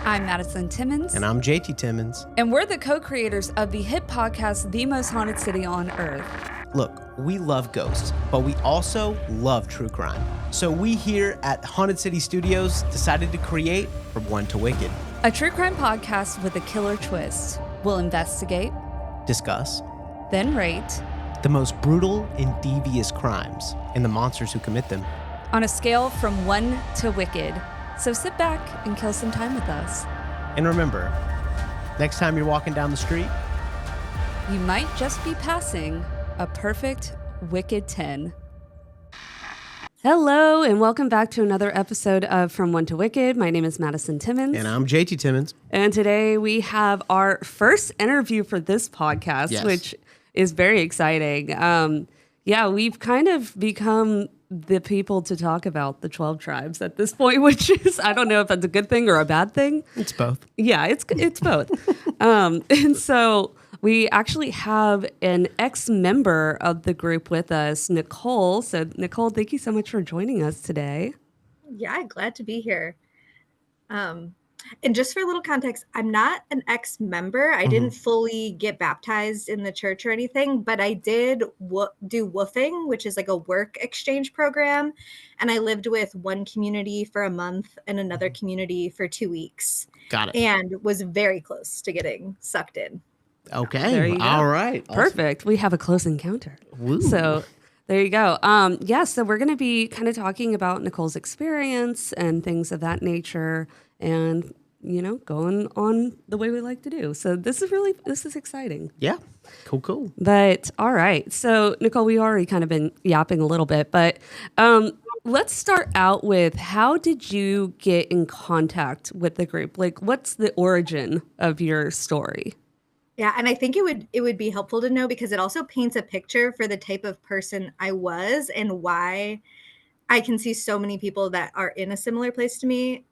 I'm Madison Timmons. And I'm JT Timmons. And we're the co-creators of the hit podcast, The Most Haunted City on Earth. Look, we love ghosts, but we also love true crime. So we here at Haunted City Studios decided to create From One to Wicked, a true crime podcast with a killer twist. We'll investigate, discuss, then rate the most brutal and devious crimes and the monsters who commit them on a scale from 1 to wicked. So sit back and kill some time with us. And remember, next time you're walking down the street, you might just be passing a perfect Wicked 10. Hello, and welcome back to another episode of From One to Wicked. My name is Madison Timmons. And I'm JT Timmons. And today we have our first interview for this podcast, which is very exciting. We've kind of become the people to talk about the 12 tribes at this point, which is, I don't know if that's a good thing or a bad thing. It's both. Yeah, it's both. And so we actually have an ex-member of the group with us, Nicole. So Nicole, thank you so much for joining us today. Yeah, glad to be here. And just for a little context, I'm not an ex-member. I didn't fully get baptized in the church or anything, but I did do woofing, which is like a work exchange program. And I lived with one community for a month and another community for 2 weeks. Got it. And was very close to getting sucked in. Okay. There you go. All right. Perfect. We have a close encounter. Woo. So there you go. So we're going to be kind of talking about Nicole's experience and things of that nature and, you know, going on the way we like to do. So this is exciting. Yeah. Cool. But all right. So Nicole, we already kind of been yapping a little bit, but let's start out with, how did you get in contact with the group? Like, what's the origin of your story? Yeah, and I think it would be helpful to know, because it also paints a picture for the type of person I was and why I can see so many people that are in a similar place to me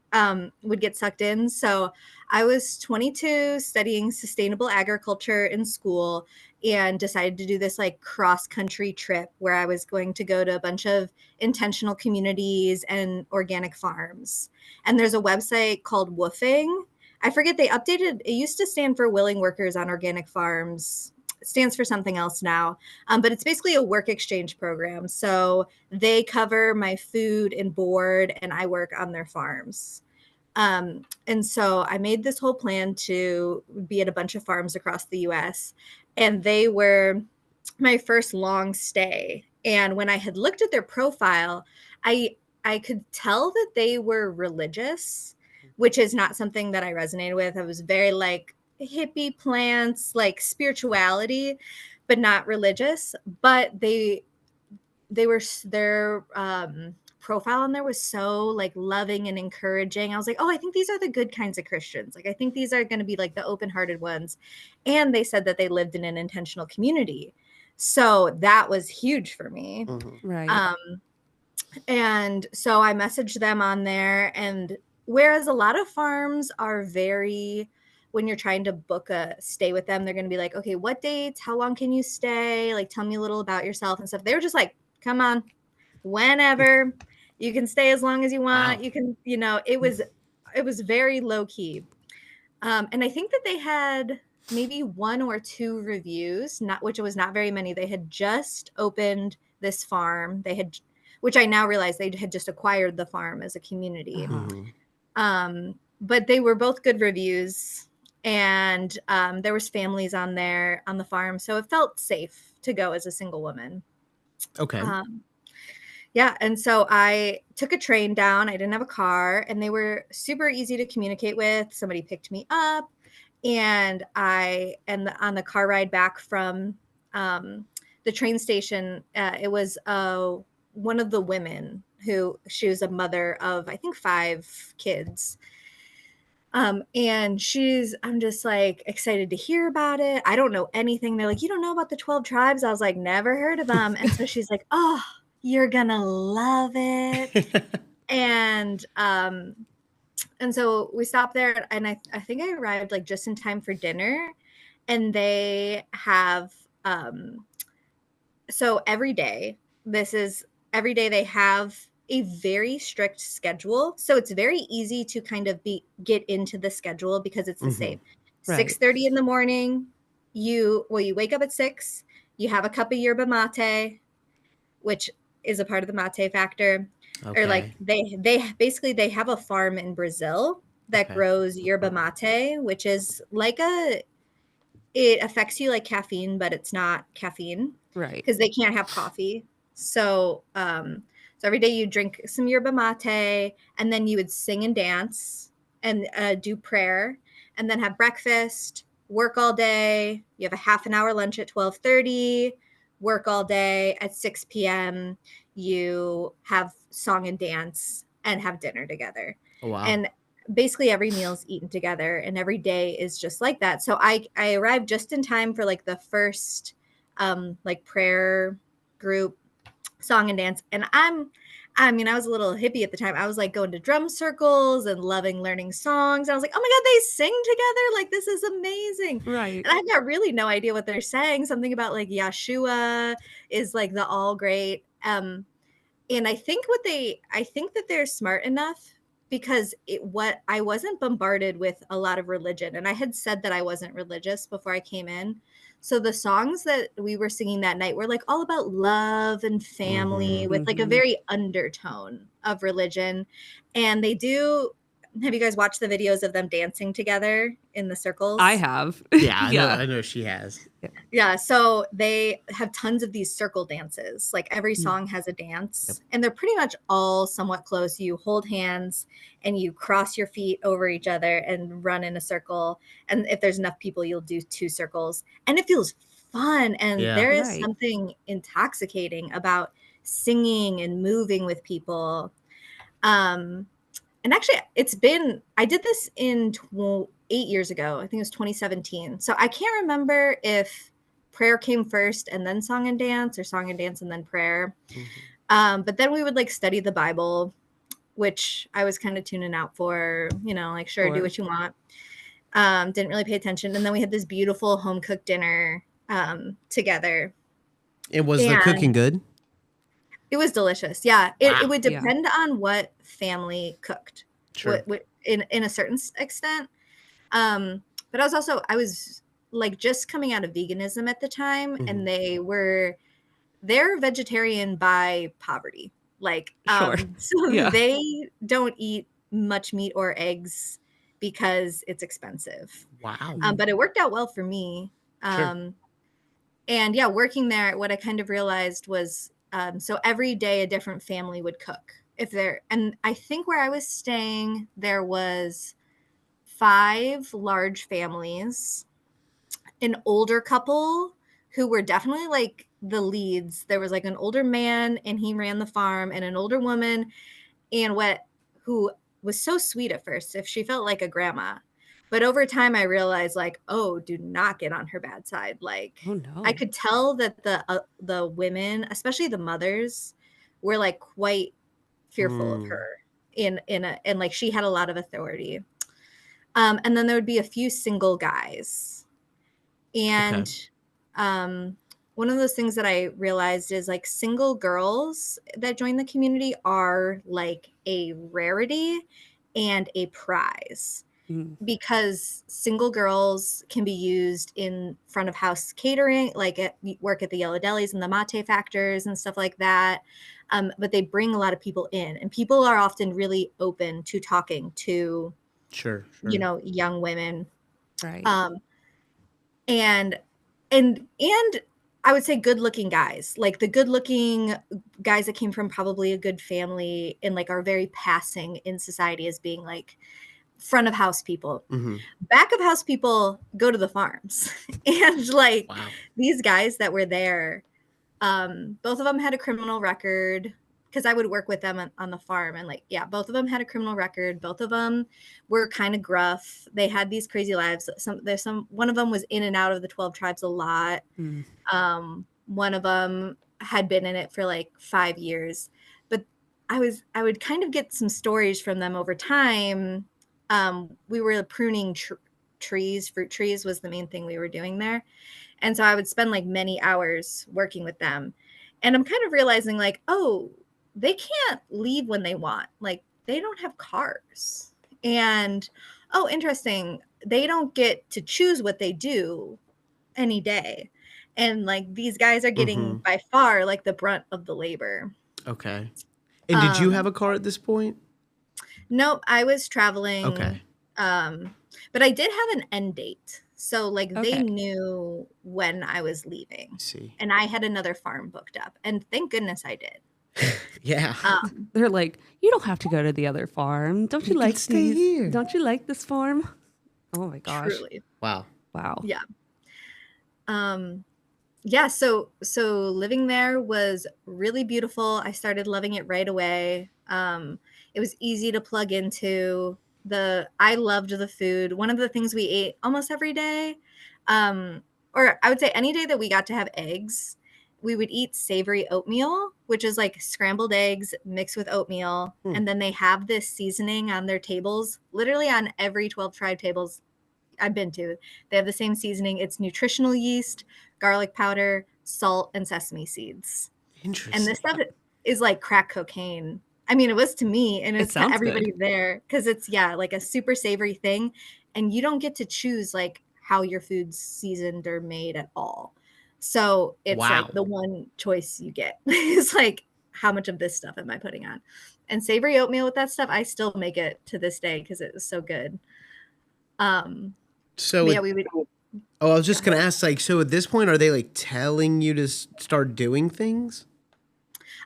would get sucked in. So I was 22, studying sustainable agriculture in school, and decided to do this like cross-country trip where I was going to go to a bunch of intentional communities and organic farms. And there's a website called Woofing. I forget, they updated, it used to stand for Willing Workers on Organic Farms. It stands for something else now, but it's basically a work exchange program. So they cover my food and board, and I work on their farms. And so I made this whole plan to be at a bunch of farms across the US, and they were my first long stay. And when I had looked at their profile, I could tell that they were religious, which is not something that I resonated with. I was very like hippie plants, like spirituality, but not religious. But their profile on there was so like loving and encouraging. I was like, oh, I think these are the good kinds of Christians. Like, I think these are going to be like the open-hearted ones. And they said that they lived in an intentional community. So that was huge for me. Mm-hmm. Right. And so I messaged them on there, and whereas a lot of farms are very, when you're trying to book a stay with them, they're going to be like, okay, what dates? How long can you stay? Like, tell me a little about yourself and stuff. They were just like, come on, whenever. You can stay as long as you want. Wow. You can, it was very low key. And I think that they had maybe 1 or 2 reviews, which was not very many. They had just opened this farm. Which I now realize they had just acquired the farm as a community. But they were both good reviews, and there was families on there on the farm. So it felt safe to go as a single woman. Okay. And so I took a train down. I didn't have a car, and they were super easy to communicate with. Somebody picked me up, and on the car ride back from the train station, it was one of the women she was a mother of, I think, 5 kids. And I'm just like excited to hear about it. I don't know anything. They're like, you don't know about the 12 tribes? I was like, never heard of them. And so she's like, oh, you're gonna love it. And so we stopped there, and I think I arrived like just in time for dinner. And they have, so every day they have a very strict schedule. So it's very easy to kind of get into the schedule because it's the same. Right. 6:30 in the morning, you wake up at 6, you have a cup of yerba mate, which is a part of the mate factor. Okay. Or like they basically they have a farm in Brazil that grows yerba mate, which is like it affects you like caffeine, but it's not caffeine. Right. Because they can't have coffee. So every day you drink some yerba mate, and then you would sing and dance and do prayer, and then have breakfast, work all day. You have a half an hour lunch at 12:30, work all day. At 6 p.m., you have song and dance and have dinner together. Oh, wow. And basically every meal's eaten together, and every day is just like that. So I arrived just in time for like the first like prayer group song and dance. And I was a little hippie at the time. I was like going to drum circles and loving learning songs. I was like, oh my God, they sing together. Like, this is amazing. Right. And I got really no idea what they're saying. Something about like Yeshua is like the all great. And I think that they're smart enough because I wasn't bombarded with a lot of religion. And I had said that I wasn't religious before I came in. So the songs that we were singing that night were like all about love and family with like a very undertone of religion. And have you guys watched the videos of them dancing together in the circles? I have. Yeah, I know she has. Yeah, so they have tons of these circle dances. Like every song has a dance, and they're pretty much all somewhat close. You hold hands and you cross your feet over each other and run in a circle. And if there's enough people, you'll do 2 circles. And it feels fun. And there is something intoxicating about singing and moving with people. And actually, I did this 8 years ago. I think it was 2017. So I can't remember if prayer came first and then song and dance, or song and dance and then prayer. But then we would like study the Bible, which I was kind of tuning out for, like, sure, do what you want. Didn't really pay attention. And then we had this beautiful home cooked dinner together. And was the cooking good? It was delicious. Yeah. It would depend on what family cooked. Sure. In a certain extent. But I was like just coming out of veganism at the time, and they're vegetarian by poverty. Like, they don't eat much meat or eggs because it's expensive. Wow. But it worked out well for me. Sure. And yeah, working there, what I kind of realized was, so every day a different family would cook. And I think where I was staying, there was 5 large families, an older couple who were definitely like the leads. There was like an older man, and he ran the farm, and an older woman, who was so sweet at first. If she felt like a grandma. But over time, I realized, like, oh, do not get on her bad side. Like, oh, no. I could tell that the women, especially the mothers, were like quite fearful of her and like she had a lot of authority. And then there would be a few single guys. And one of those things that I realized is like single girls that join the community are like a rarity and a prize. Because single girls can be used in front of house catering, like work at the yellow delis and the mate factors and stuff like that. But they bring a lot of people in, and people are often really open to talking to, sure. Young women. Right. And I would say good looking guys, like the good looking guys that came from probably a good family and like are very passing in society as being like front of house people. Back of house people go to the farms. And like these guys that were there, both of them had a criminal record, because I would work with them on the farm, and like, both of them had a criminal record. Both of them were kind of gruff. They had these crazy lives. One of them was in and out of the 12 tribes a lot. One of them had been in it for like 5 years, but I would kind of get some stories from them over time. We were pruning trees. Fruit trees was the main thing we were doing there. And so I would spend like many hours working with them. And I'm kind of realizing like, oh, they can't leave when they want. Like, they don't have cars. And, oh, interesting, they don't get to choose what they do any day. And like these guys are getting by far like the brunt of the labor. Okay. And did you have a car at this point? Nope, I was traveling. Okay. But I did have an end date. So like they knew when I was leaving. I see. And I had another farm booked up. And thank goodness I did. Yeah. They're like, you don't have to go to the other farm. Don't you like stay here. Don't you like this farm? Oh my gosh. Truly. Wow. Yeah. Yeah, so living there was really beautiful. I started loving it right away. It was easy to plug into. I loved the food. One of the things we ate almost every day, or I would say any day that we got to have eggs, we would eat savory oatmeal, which is like scrambled eggs mixed with oatmeal. And then they have this seasoning on their tables, literally on every 12 tribe tables I've been to. They have the same seasoning. It's nutritional yeast, garlic powder, salt, and sesame seeds. Interesting. And this stuff is like crack cocaine. I mean, it was to me, and it's to everybody there, because it's like a super savory thing, and you don't get to choose like how your food's seasoned or made at all. So it's like the one choice you get is like, how much of this stuff am I putting on? And savory oatmeal with that stuff, I still make it to this day because it was so good. So yeah, we would. Oh, I was just gonna ask, like, so at this point, are they like telling you to start doing things?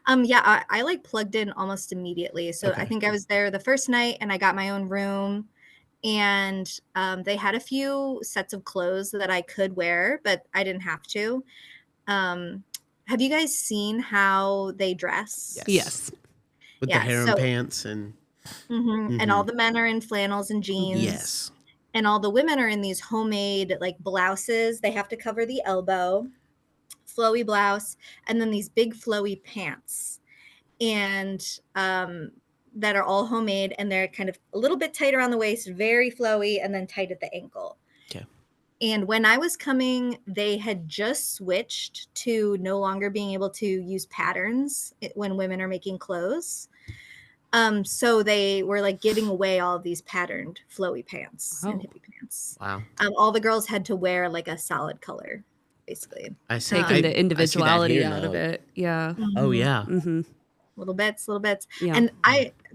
Yeah, I like plugged in almost immediately. So I think I was there the first night, and I got my own room, and they had a few sets of clothes that I could wear, but I didn't have to. Have you guys seen how they dress? Yes. With the harem pants and. And all the men are in flannels and jeans. Yes. And all the women are in these homemade like blouses. They have to cover the elbow, flowy blouse, and then these big flowy pants. And that are all homemade, and they're kind of a little bit tight around the waist, very flowy, and then tight at the ankle. Okay. And when I was coming, they had just switched to no longer being able to use patterns when women are making clothes. So they were like giving away all of these patterned flowy pants and hippie pants. Wow. All the girls had to wear like a solid color, basically. I see. Taking the individuality out of it. Yeah. Oh yeah. Little bits. Yeah. And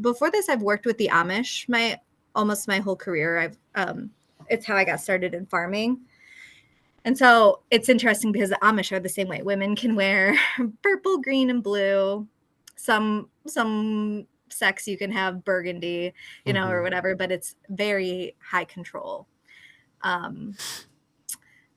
before this, I've worked with the Amish almost my whole career. It's how I got started in farming. And so it's interesting because the Amish are the same way. Women can wear purple, green, and blue. Some sex you can have burgundy, or whatever, but it's very high control. So I'm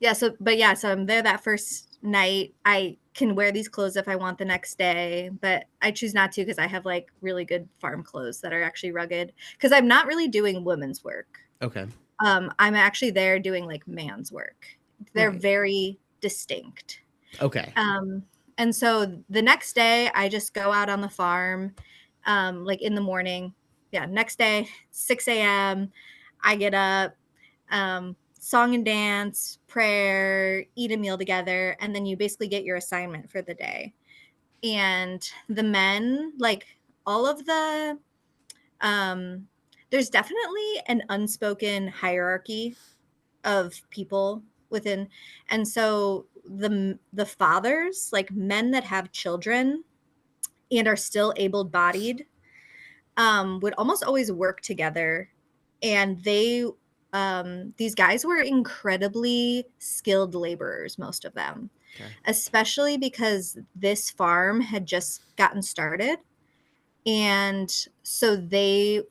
there that first night. I can wear these clothes if I want the next day, but I choose not to because I have like really good farm clothes that are actually rugged, because I'm not really doing women's work. Okay. I'm actually there doing like man's work. They're very distinct. Okay. And so the next day I just go out on the farm, like in the morning. Yeah. Next day, 6 a.m. I get up, song and dance, prayer, eat a meal together. And then you basically get your assignment for the day. And the men, like all of the, there's definitely an unspoken hierarchy of people within. And so the fathers, like men that have children and are still able-bodied, would almost always work together. And these guys were incredibly skilled laborers, most of them, especially because this farm had just gotten started. And so they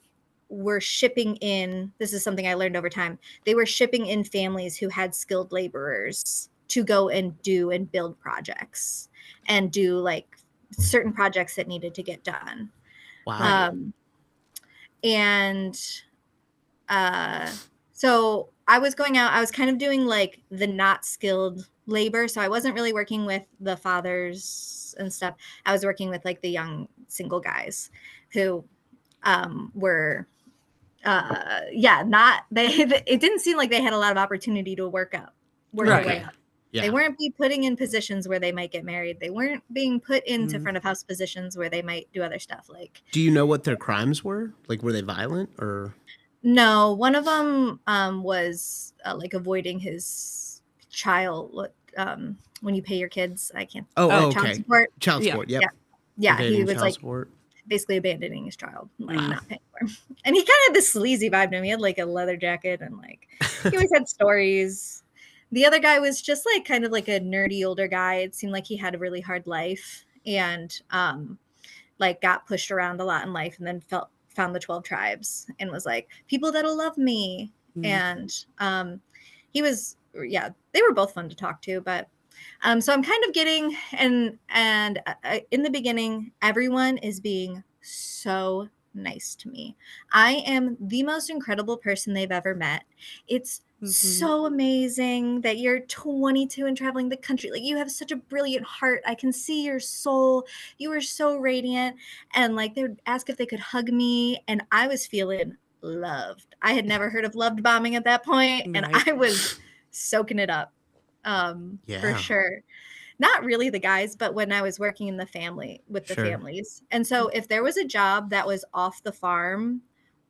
were shipping in, this is something I learned over time, they were shipping in families who had skilled laborers to go and do and build projects and do like certain projects that needed to get done. Wow. So I was going out, I was kind of doing like the not skilled labor. So I wasn't really working with the fathers and stuff. I was working with like the young single guys who were it didn't seem like they had a lot of opportunity to work their way up. Yeah. They weren't being putting in positions where they might get married. They weren't being put into front of house positions where they might do other stuff. Like, do you know what their crimes were? Like, were they violent or? No, one of them was like avoiding his child. When you pay your kids, I can't. Oh, child okay. support. Child support. Yep. Yeah, he Evading was child like support. basically abandoning his child, like not paying for him. And he kind of had this sleazy vibe to him. He had like a leather jacket and like he always had stories. The other guy was just like kind of like a nerdy older guy. It seemed like he had a really hard life and like got pushed around a lot in life and then found the 12 tribes and was like, people that'll love me. And he was, they were both fun to talk to, but so I'm kind of getting, and in the beginning, everyone is being so nice to me. I am the most incredible person they've ever met. It's so amazing that you're 22 and traveling the country. Like, you have such a brilliant heart. I can see your soul. You are so radiant. And like, they would ask if they could hug me, and I was feeling loved. I had never heard of loved bombing at that point, and I was soaking it up. For sure. Not really the guys, but when I was working in the family with the families. And so if there was a job that was off the farm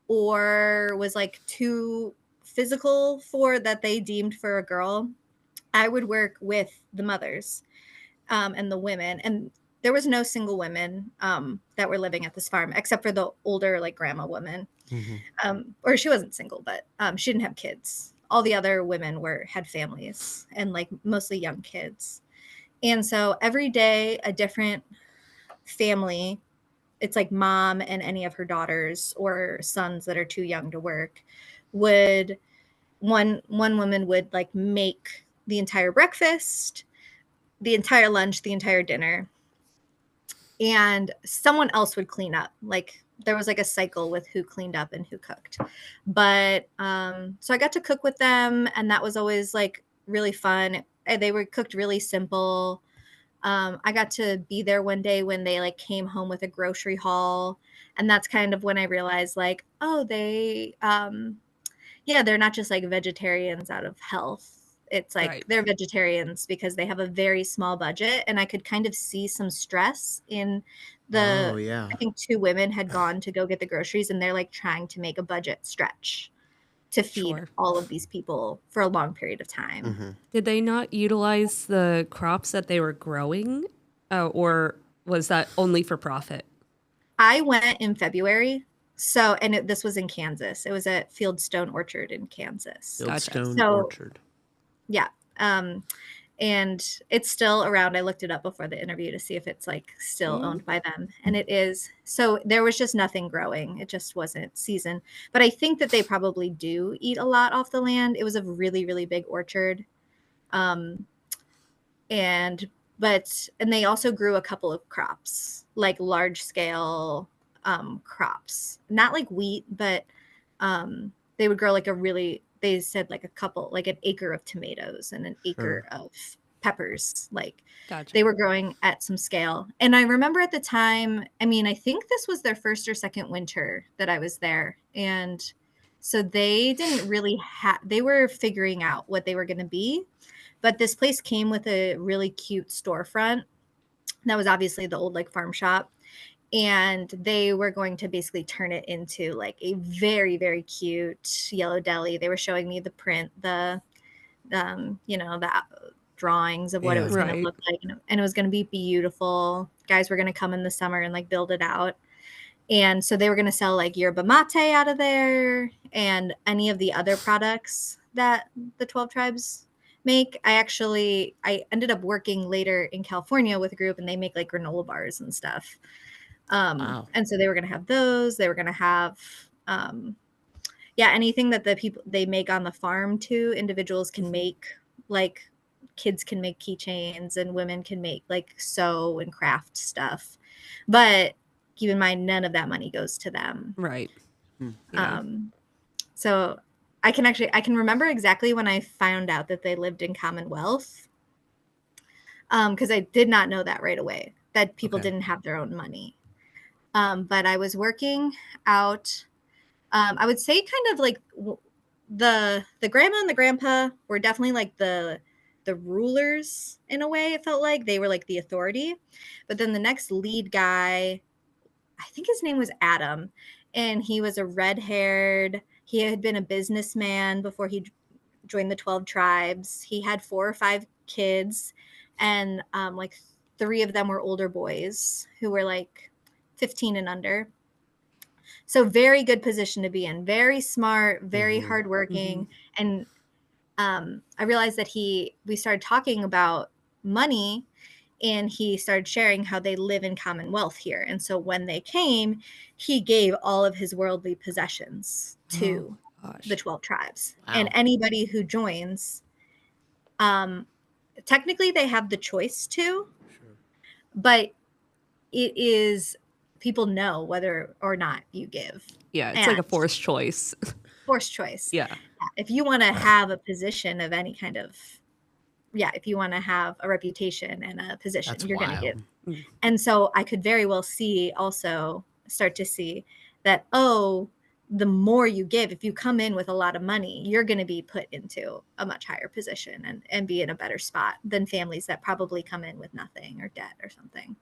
or was like too physical for that they deemed for a girl, I would work with the mothers and the women. And there was no single women that were living at this farm except for the older like grandma woman. Or she wasn't single, but she didn't have kids. All the other women had families and like mostly young kids. And so every day a different family, it's like mom and any of her daughters or sons that are too young to work, one woman would like make the entire breakfast, the entire lunch, the entire dinner, and someone else would clean up. Like, there was like a cycle with who cleaned up and who cooked. But so I got to cook with them, and that was always like really fun. They were cooked really simple. I got to be there one day when they like came home with a grocery haul, and that's kind of when I realized like, oh, they're not just like vegetarians out of health. It's like they're vegetarians because they have a very small budget, and I could kind of see some stress in I think 2 women had gone to go get the groceries, and they're like trying to make a budget stretch to feed all of these people for a long period of time. Did they not utilize the crops that they were growing, or was that only for profit? I went in February. So, and this was in Kansas. It was at Fieldstone Orchard in Kansas. Fieldstone Orchard. Yeah. And it's still around. I looked it up before the interview to see if it's like still owned by them. And it is. So there was just nothing growing. It just wasn't season. But I think that they probably do eat a lot off the land. It was a really, really big orchard. And they also grew a couple of crops, like large scale crops, not like wheat, but they would grow like they said like a couple, like an acre of tomatoes and an acre of peppers. Like, they were growing at some scale. And I remember at the time, I mean, I think this was their first or second winter that I was there. And so they didn't really they were figuring out what they were going to be. But this place came with a really cute storefront. That was obviously the old like farm shop. And they were going to basically turn it into like a very, very cute yellow deli. They were showing me the print, the drawings of what it was going to look like. And it was going to be beautiful. Guys were going to come in the summer and like build it out. And so they were going to sell like yerba mate out of there and any of the other products that the 12 tribes make. I ended up working later in California with a group, and they make like granola bars and stuff. And so they were going to have those. They were going to have, anything that the people they make on the farm too. Individuals can make, like kids can make keychains, and women can make like sew and craft stuff. But keep in mind, none of that money goes to them. Right. Yeah. So I can remember exactly when I found out that they lived in Commonwealth. Because I did not know that right away, that people didn't have their own money. But I was working out, I would say kind of like the grandma and the grandpa were definitely like the the rulers in a way. It felt like they were like the authority. But then the next lead guy, I think his name was Adam, and he was a red-haired, he had been a businessman before he joined the 12 tribes. He had 4 or 5 kids, and like 3 of them were older boys who were like 15 and under. So very good position to be in, very smart, very hardworking. And I realized that we started talking about money, and he started sharing how they live in Commonwealth here. And so when they came, he gave all of his worldly possessions to the 12 tribes. Wow. And anybody who joins, technically they have the choice to, but it is, people know whether or not you give. Yeah, it's like a forced choice. Forced choice. Yeah. If you want to have a position of any kind of, if you want to have a reputation and a position, you're going to give. And so I could very well start to see that, the more you give, if you come in with a lot of money, you're going to be put into a much higher position and be in a better spot than families that probably come in with nothing or debt or something.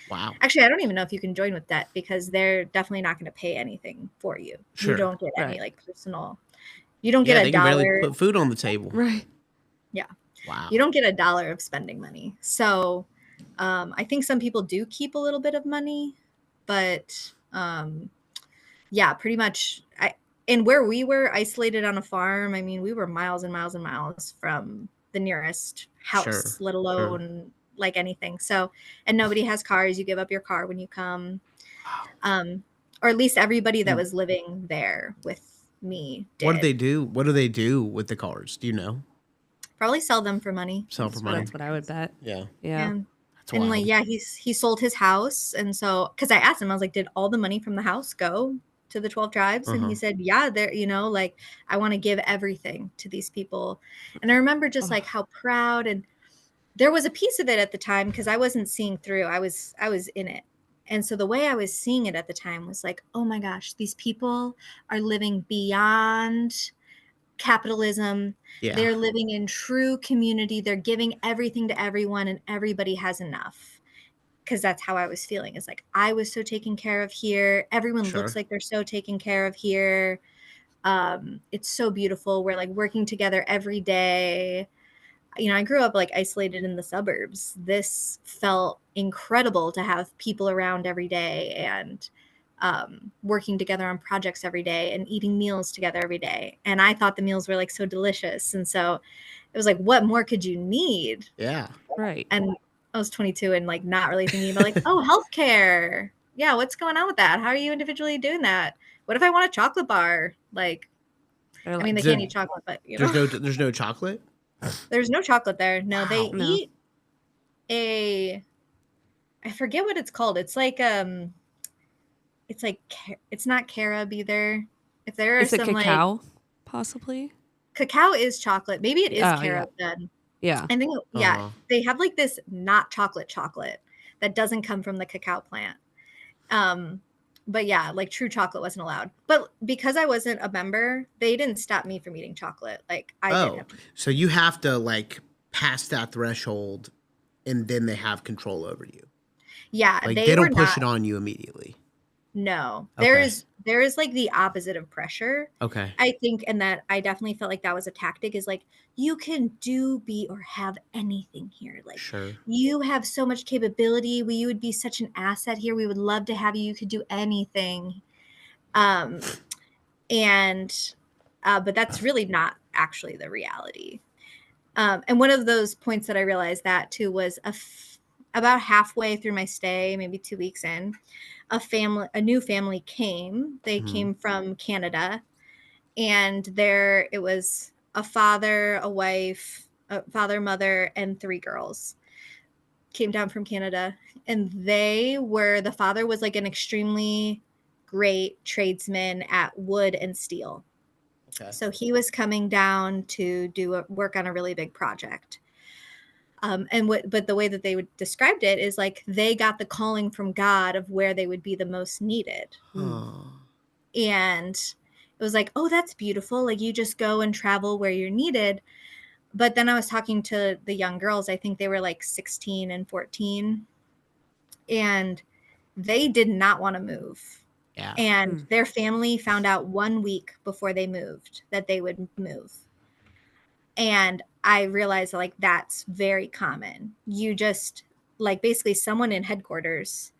Wow. Actually, I don't even know if you can join with debt, because they're definitely not going to pay anything for you. Sure. You don't get any like personal, you don't get a they dollar. can barely put food on the table. Right. Yeah. Wow. You don't get a dollar of spending money. So I think some people do keep a little bit of money, but pretty much. And where we were isolated on a farm, I mean, we were miles and miles and miles from the nearest house, let alone like anything. So, and nobody has cars. You give up your car when you come. Or at least everybody that was living there with me did. What do they do? What do they do with the cars? Do you know? Probably sell them for money. Sell for money. That's what I would bet. Yeah. And like, he sold his house. And so, because I asked him, I was like, did all the money from the house go to the 12 tribes? And he said, yeah, they're, like, I want to give everything to these people. And I remember just like how proud, and there was a piece of it at the time, because I wasn't seeing through. I was in it. And so the way I was seeing it at the time was like, oh my gosh, these people are living beyond capitalism. Yeah. They're living in true community. They're giving everything to everyone, and everybody has enough. Because that's how I was feeling. It's like, I was so taken care of here. Everyone looks like they're so taken care of here. It's so beautiful. We're like working together every day. I grew up like isolated in the suburbs. This felt incredible to have people around every day, and working together on projects every day, and eating meals together every day. And I thought the meals were like so delicious. And so it was like, what more could you need? Yeah. Right. And I was 22 and like not really thinking about like, healthcare. Yeah. What's going on with that? How are you individually doing that? What if I want a chocolate bar? Like, I mean, they can't eat chocolate, but there's no chocolate. There's no chocolate there. No, Wow. they eat I forget what it's called. It's like it's not carob either. If there are some cacao, possibly. Cacao is chocolate. Maybe it is carob then. Yeah. I think they have like this not chocolate that doesn't come from the cacao plant. But yeah, like true chocolate wasn't allowed. But because I wasn't a member, they didn't stop me from eating chocolate. Like I did. So you have to like pass that threshold, and then they have control over you. Yeah, like they don't push it on you immediately. No, Okay. there is like the opposite of pressure. Okay. I think, and that I definitely felt like that was a tactic, is like, you can do, be, or have anything here. Like you have so much capability. You would be such an asset here. We would love to have you. You could do anything. But that's really not actually the reality. And one of those points that I realized that too was about halfway through my stay, maybe 2 weeks in, a new family came. They came from Canada, and it was a father, a wife, mother, and 3 girls came down from Canada. And the father was like an extremely great tradesman at wood and steel. Okay. So he was coming down to do work on a really big project. But the way that they would described it is like they got the calling from God of where they would be the most needed. And it was like, oh, that's beautiful. Like you just go and travel where you're needed. But then I was talking to the young girls. I think they were like 16 and 14, and they did not want to move. Yeah. And their family found out 1 week before they moved that they would move. And I realized like that's very common. You just like basically someone in headquarters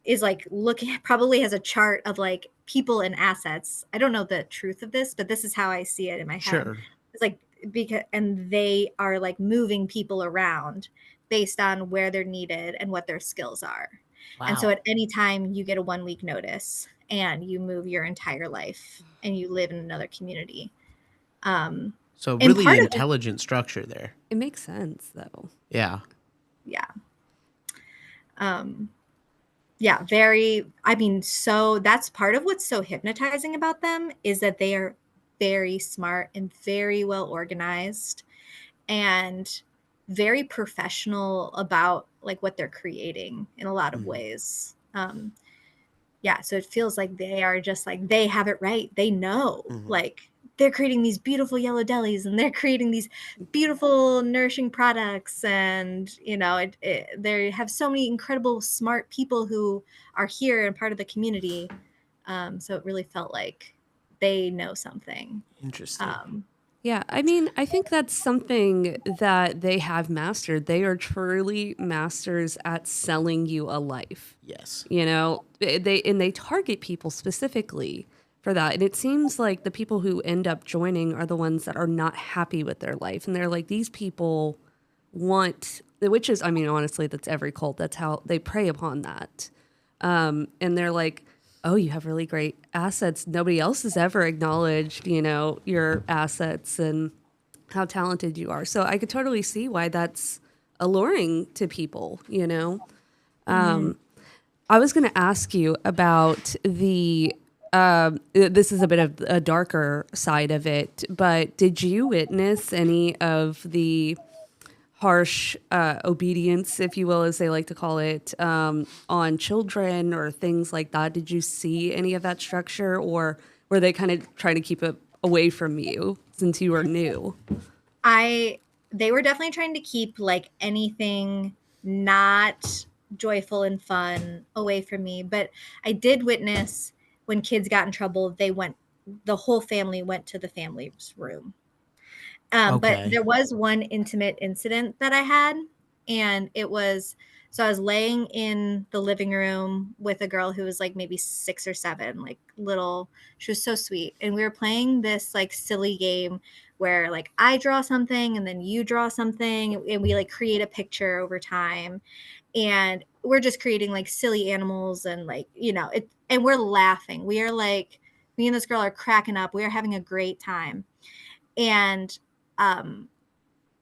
is like looking, probably has a chart of like people and assets. I don't know the truth of this, but this is how I see it in my head. Sure. It's like, because, and they are like moving people around based on where they're needed and what their skills are. Wow. And so at any time you get a 1 week notice and you move your entire life and you live in another community. So really intelligent structure there. It makes sense though. Yeah. Yeah. Yeah, very, I mean, so that's part of what's so hypnotizing about them is that they are very smart and very well organized and very professional about like what they're creating in a lot of ways. Yeah, so it feels like they are just like, they have it right. They know, like they're creating these beautiful yellow delis and they're creating these beautiful nourishing products. And, you know, they have so many incredible, smart people who are here and part of the community. So it really felt like they know something. Interesting. Yeah, I mean, I think that's something that they have mastered. They are truly masters at selling you a life. Yes. You know, they target people specifically for that. And it seems like the people who end up joining are the ones that are not happy with their life. And they're like, these people want, which is, I mean, honestly, that's every cult. That's how they prey upon that. And they're like, oh, you have really great assets. Nobody else has ever acknowledged, you know, your assets and how talented you are. So I could totally see why that's alluring to people, you know. I was going to ask you about this is a bit of a darker side of it, but did you witness any of the harsh obedience, if you will, as they like to call it, on children or things like that? Did you see any of that structure, or were they kind of trying to keep it away from you since you were new? They were definitely trying to keep like anything not joyful and fun away from me. But I did witness when kids got in trouble, the whole family went to the family's room. But there was one intimate incident that I had, and it was, so I was laying in the living room with a girl who was like maybe 6 or 7, like little, she was so sweet. And we were playing this like silly game where like I draw something and then you draw something and we like create a picture over time. And we're just creating like silly animals and like, you know, and we're laughing. We are like, me and this girl are cracking up. We are having a great time. And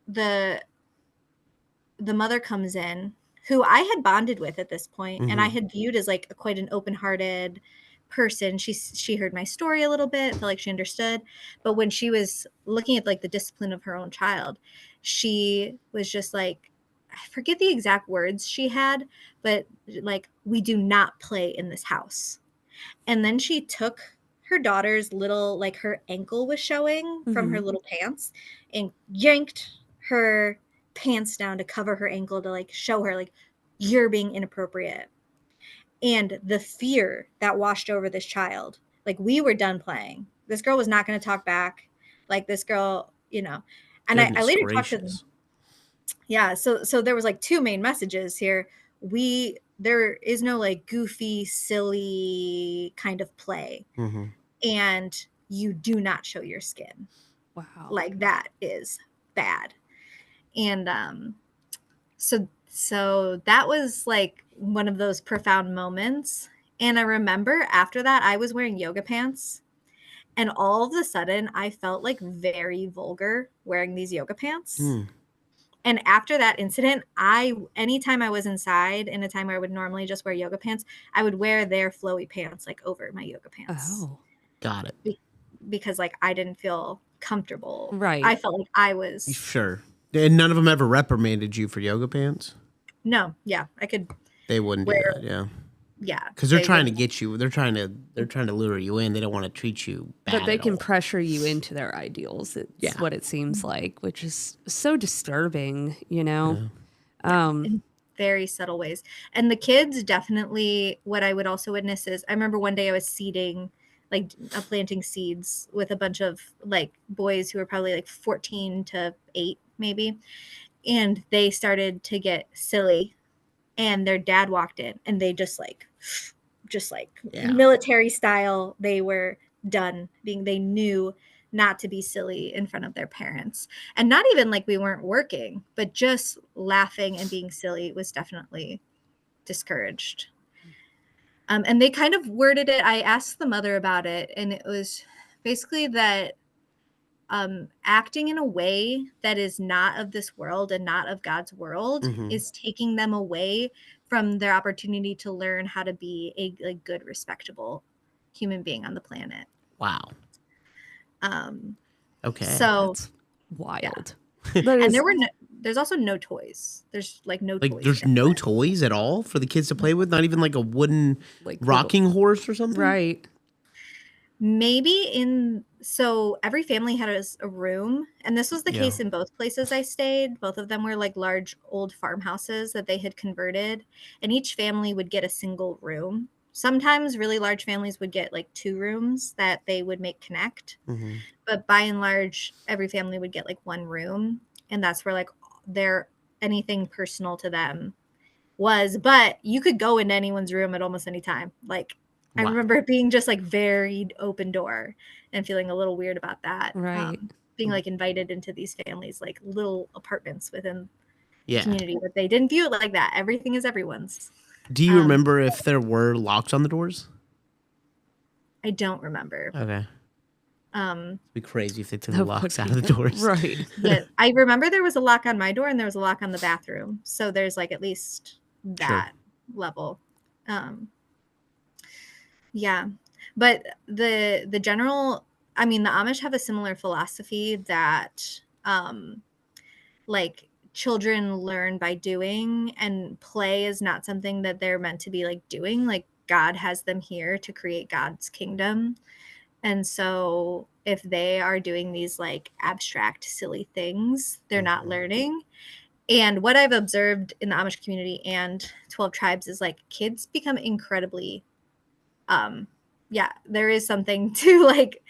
the mother comes in, who I had bonded with at this point, and I had viewed as like quite an open-hearted person. She heard my story a little bit, felt like she understood. But when she was looking at like the discipline of her own child, she was just like, I forget the exact words she had, but like, we do not play in this house. And then she took her daughter's little, like her ankle was showing from her little pants, and yanked her pants down to cover her ankle to like show her like, you're being inappropriate. And the fear that washed over this child, like we were done playing. This girl was not going to talk back. Like this girl, you know, and I later talked to them. Yeah. So there was like 2 main messages here. There is no like goofy, silly kind of play. And you do not show your skin. Wow. Like that is bad. And so that was like one of those profound moments. And I remember after that, I was wearing yoga pants. And all of a sudden, I felt like very vulgar wearing these yoga pants. And after that incident, anytime I was inside in a time where I would normally just wear yoga pants, I would wear their flowy pants like over my yoga pants. Oh, got it. Because like I didn't feel comfortable. Right. I felt like I was. Sure. And none of them ever reprimanded you for yoga pants? No. Yeah. I could. They wouldn't do that. Yeah. yeah, because they're trying to get you. They're trying to lure you in. They don't want to treat you bad. But they can all. pressure you into their ideals. It's what it seems like, which is so disturbing, you know. In very subtle ways. And the kids definitely, what I would also witness is, I remember one day I was seeding, like planting seeds with a bunch of like boys who were probably like 14 to 8 maybe, and they started to get silly, and their dad walked in, and they just like military style, they were done being, they knew not to be silly in front of their parents. And not even like we weren't working, but just laughing and being silly was definitely discouraged. And they kind of worded it, I asked the mother about it, and it was basically that acting in a way that is not of this world and not of God's world is taking them away from their opportunity to learn how to be a good, respectable human being on the planet. Wow. Okay. So that's wild. Yeah. And there's also no toys. There's like no toys. There's no toys at all for the kids to play with? Not even like a wooden rocking horse or something? Right. Maybe so every family had a room, and this was the case in both places I stayed. Both of them were like large old farmhouses that they had converted, and each family would get a single room. Sometimes really large families would get like 2 rooms that they would make connect, but by and large, every family would get like 1 room, and that's where like anything personal to them was. But you could go into anyone's room at almost any time. Like, I remember it being just like very open door and feeling a little weird about that. Right. Being like invited into these families, like little apartments within the community, but they didn't view it like that. Everything is everyone's. Do you remember if there were locks on the doors? I don't remember. Okay. It'd be crazy if they took the locks out of the doors. Right. But I remember there was a lock on my door and there was a lock on the bathroom. So there's like at least that level. Yeah. But the general, I mean, the Amish have a similar philosophy that like children learn by doing, and play is not something that they're meant to be like doing. Like God has them here to create God's kingdom. And so if they are doing these like abstract, silly things, they're not learning. And what I've observed in the Amish community and 12 tribes is like kids become incredibly, there is something to like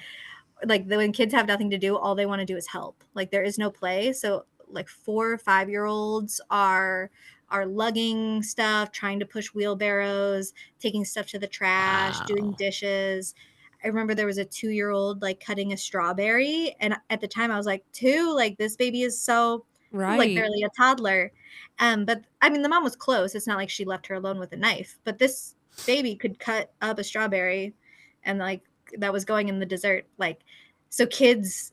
when kids have nothing to do, all they want to do is help. Like there is no play. So like 4 or 5-year-olds are lugging stuff, trying to push wheelbarrows, taking stuff to the trash, doing dishes. I remember there was a 2-year-old like cutting a strawberry, and at the time I was like, 2, like this baby is so like barely a toddler. But I mean the mom was close. It's not like she left her alone with a knife, but this baby could cut up a strawberry and like that was going in the dessert. Like, so kids,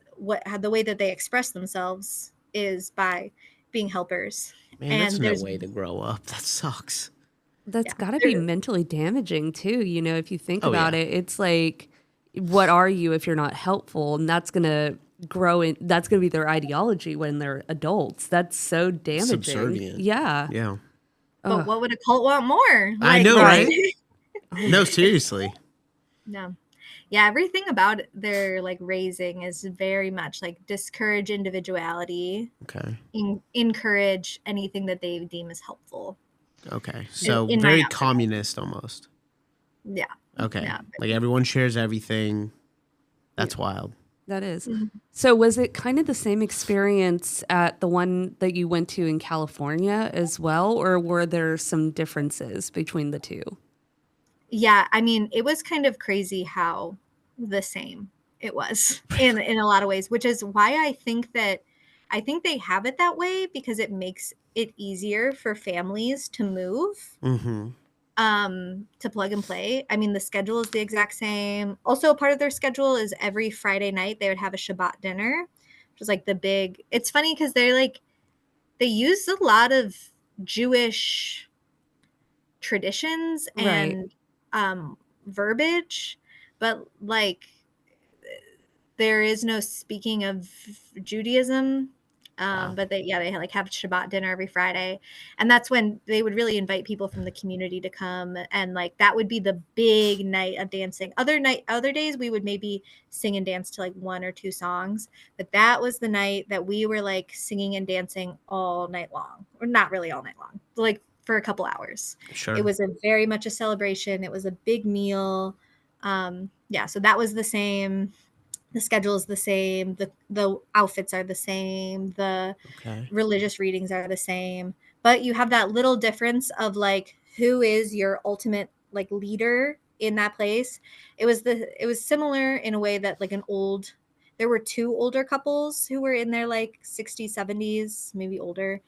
the way that they express themselves is by being helpers. Man, that's no way to grow up. That sucks. That's got to be mentally damaging too. You know, if you think about it, it's like, what are you if you're not helpful? And that's going to grow in, that's going to be their ideology when they're adults. That's so damaging. Subservient. Yeah. Yeah. But what would a cult want more? I know, right? No, seriously. No. Yeah, everything about their like raising is very much like discourage individuality. Okay. Encourage anything that they deem as helpful. Okay. So very communist almost. Yeah. Okay. Yeah. Like everyone shares everything. That's wild. That is. So was it kind of the same experience at the one that you went to in California as well, or were there some differences between the two? Yeah, I mean, it was kind of crazy how the same it was in a lot of ways, which is why I think they have it that way, because it makes it easier for families to move, to plug and play. I mean, the schedule is the exact same. Also, a part of their schedule is every Friday night they would have a Shabbat dinner, which is like it's funny because they use a lot of Jewish traditions and verbiage, but like there is no speaking of Judaism Wow. But they like have Shabbat dinner every Friday. And that's when they would really invite people from the community to come. And like, that would be the big night of dancing. Other days we would maybe sing and dance to like 1 or 2 songs. But that was the night that we were like singing and dancing all night long, or not really all night long, like for a couple hours. Sure. It was very much a celebration. It was a big meal. Yeah. So that was the same. The schedule is the same. The outfits are the same. The religious readings are the same. But you have that little difference of like, who is your ultimate like leader in that place. It was similar in a way that like there were 2 older couples who were in their like 60s, 70s, maybe older,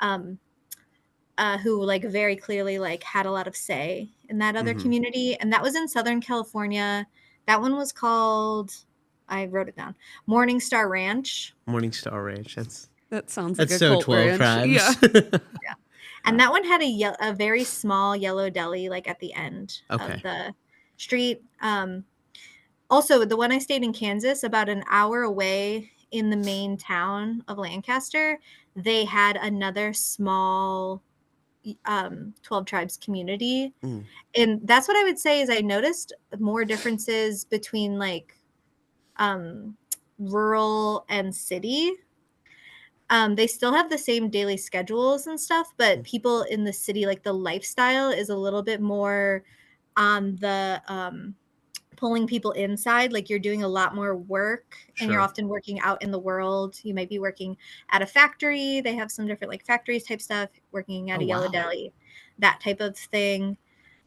who like very clearly like had a lot of say in that other community. And that was in Southern California. That one was called, I wrote it down, Morning Star Ranch. Morningstar Ranch. That sounds like a so cult 12 ranch. tribes. Yeah. Yeah. And that one had a very small yellow deli like at the end of the street. Also, the one I stayed in Kansas, about an hour away in the main town of Lancaster, they had another small 12 tribes community. And that's what I would say is I noticed more differences between like rural and city. They still have the same daily schedules and stuff, but people in the city, like the lifestyle is a little bit more on the pulling people inside. Like you're doing a lot more work and you're often working out in the world. You might be working at a factory. They have some different like factories type stuff, working at a yellow deli, that type of thing.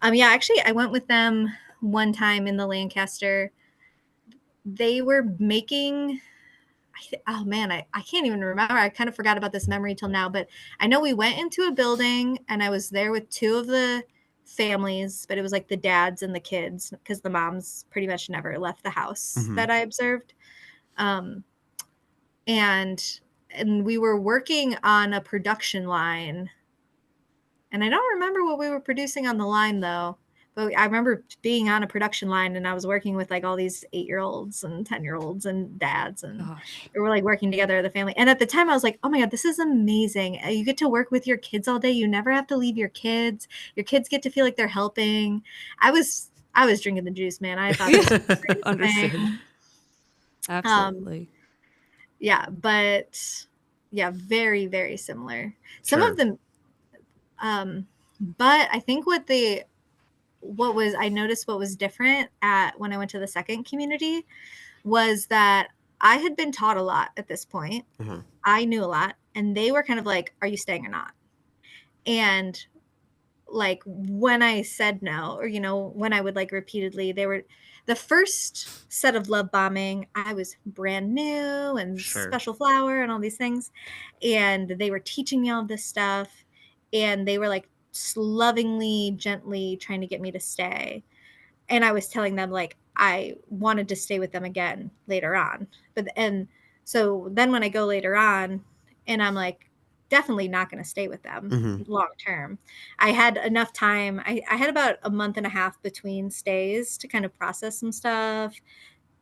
Yeah, actually I went with them one time in the Lancaster. They were making, oh man, I can't even remember. I kind of forgot about this memory till now, but I know we went into a building and I was there with 2 of the families, but it was like the dads and the kids because the moms pretty much never left the house that I observed. And we were working on a production line, and I don't remember what we were producing on the line though. But I remember being on a production line and I was working with like all these 8-year-olds and 10-year-olds and dads, and we were like working together as a family. And at the time I was like, oh my God, this is amazing. You get to work with your kids all day. You never have to leave your kids. Your kids get to feel like they're helping. I was drinking the juice, man. I thought this was great. Understood. Absolutely. Yeah, but yeah, very, very similar. Some of them, but I think I noticed what was different when I went to the second community was that I had been taught a lot at this point. I knew a lot, and they were kind of like, are you staying or not? And like when I said no, or, when I would like repeatedly, they were the first set of love bombing. I was brand new and special flower and all these things. And they were teaching me all this stuff, and they were like lovingly, gently trying to get me to stay. And I was telling them like I wanted to stay with them again later on. So then when I go later on and I'm like definitely not going to stay with them long term, I had enough time. I had about a month and a half between stays to kind of process some stuff,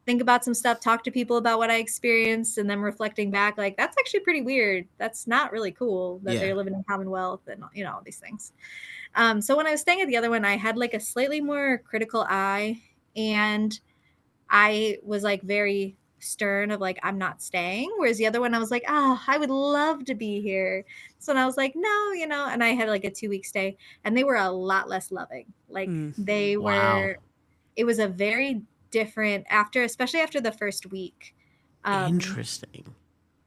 think about some stuff, talk to people about what I experienced, and then reflecting back, like, that's actually pretty weird. That's not really cool that they're living in Commonwealth and, all these things. So when I was staying at the other one, I had like a slightly more critical eye, and I was like very stern of like, I'm not staying. Whereas the other one, I was like, oh, I would love to be here. So I was like, no, and I had like a 2-week stay, and they were a lot less loving. Like they were, it was a very different especially after the first week. Interesting.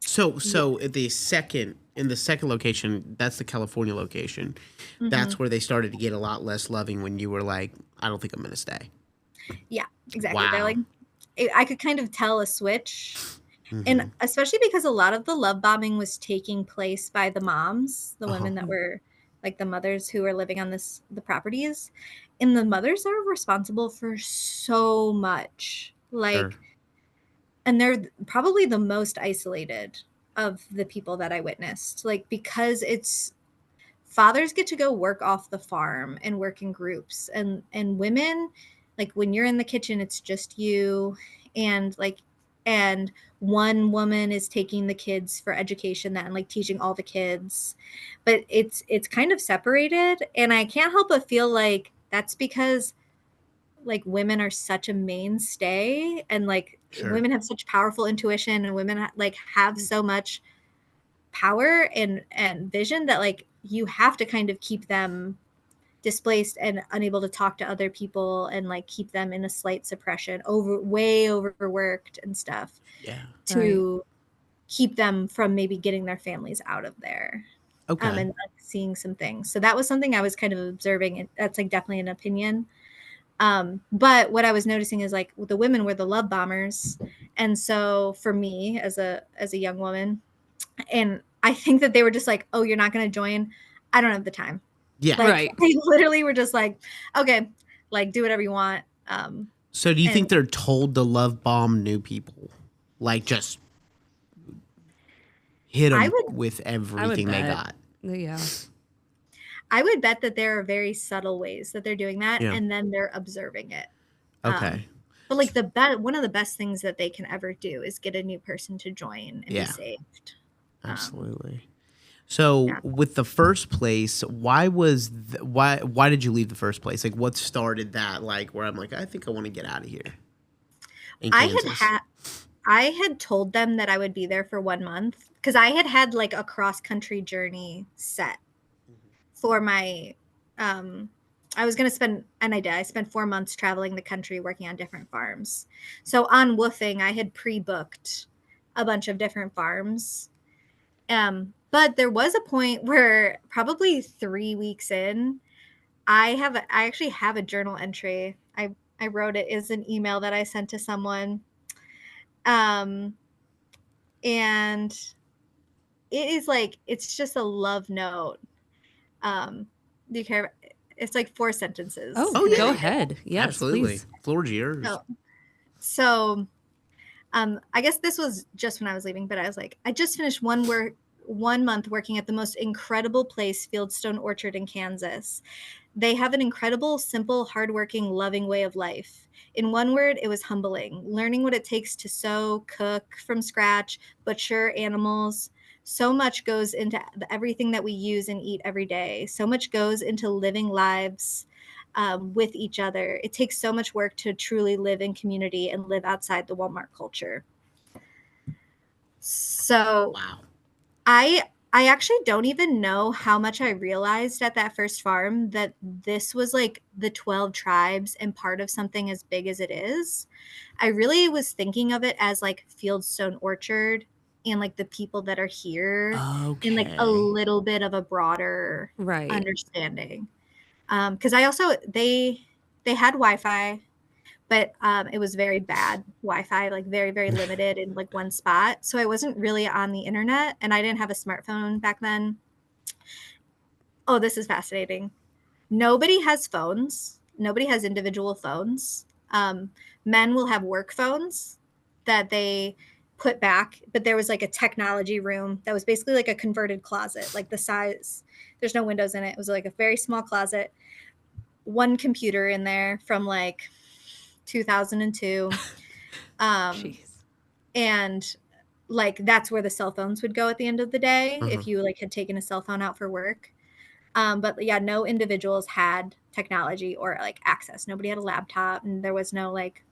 So in the second location, that's the California location. That's where they started to get a lot less loving when you were like, I don't think I'm going to stay. Yeah, exactly. Wow. They're like, I could kind of tell a switch. And especially because a lot of the love bombing was taking place by the moms, the women that were like the mothers who were living on the properties. And the mothers are responsible for so much. Like, and they're probably the most isolated of the people that I witnessed. Like, because fathers get to go work off the farm and work in groups, and women, like when you're in the kitchen, it's just you. And like and one woman is taking the kids for education and like teaching all the kids, but it's kind of separated. And I can't help but feel like that's because like women are such a mainstay, and like women have such powerful intuition, and women like have so much power and vision that like you have to kind of keep them displaced and unable to talk to other people, and like keep them in a slight suppression, way overworked and stuff, to keep them from maybe getting their families out of there. And like, seeing some things. So that was something I was kind of observing, and that's like definitely an opinion. But what I was noticing is like the women were the love bombers. And so for me as a young woman, and I think that they were just like, oh, you're not going to join. I don't have the time. Yeah. Like, they literally were just like, okay, like do whatever you want. So do you think they're told to love bomb new people? Like just hit them with everything they got? Yeah. I would bet that there are very subtle ways that they're doing that, and then they're observing it. Okay. But like one of the best things that they can ever do is get a new person to join and be saved. Absolutely. So with the first place, why did you leave the first place? Like what started that, like where I'm like, I think I want to get out of here? I had told them that I would be there for 1 month, because I had like a cross country journey set for my I was going to spend, and I did. I spent 4 months traveling the country working on different farms. So on Woofing, I had pre-booked a bunch of different farms. But there was a point where probably 3 weeks in, I actually have a journal entry. I wrote it as an email that I sent to someone. And it is like, it's just a love note. Do you care? It's like 4 sentences. Oh, go ahead. Yes, absolutely. Please. Floor's yours. So, I guess this was just when I was leaving, but I was like, I just finished 1 month working at the most incredible place, Fieldstone Orchard in Kansas. They have an incredible, simple, hardworking, loving way of life. In one word, it was humbling. Learning what it takes to sew, cook from scratch, butcher animals. So much goes into everything that we use and eat every day. So much goes into living lives with each other. It takes so much work to truly live in community and live outside the Walmart culture. So wow. I actually don't even know how much I realized at that first farm that this was like the 12 tribes and part of something as big as it is. I really was thinking of it as like Fieldstone Orchard and like the people that are here, and like a little bit of a broader understanding. Because I also they had Wi-Fi, but it was very bad Wi-Fi, like very, very limited in like one spot. So I wasn't really on the internet, and I didn't have a smartphone back then. Oh, this is fascinating. Nobody has phones. Nobody has individual phones. Men will have work phones that they put back, but there was like a technology room that was basically like a converted closet, like the size. There's no windows in it. It was like a very small closet. One computer in there from like 2002. And like that's where the cell phones would go at the end of the day if you like had taken a cell phone out for work. But yeah, no individuals had technology or like access. Nobody had a laptop, and there was no like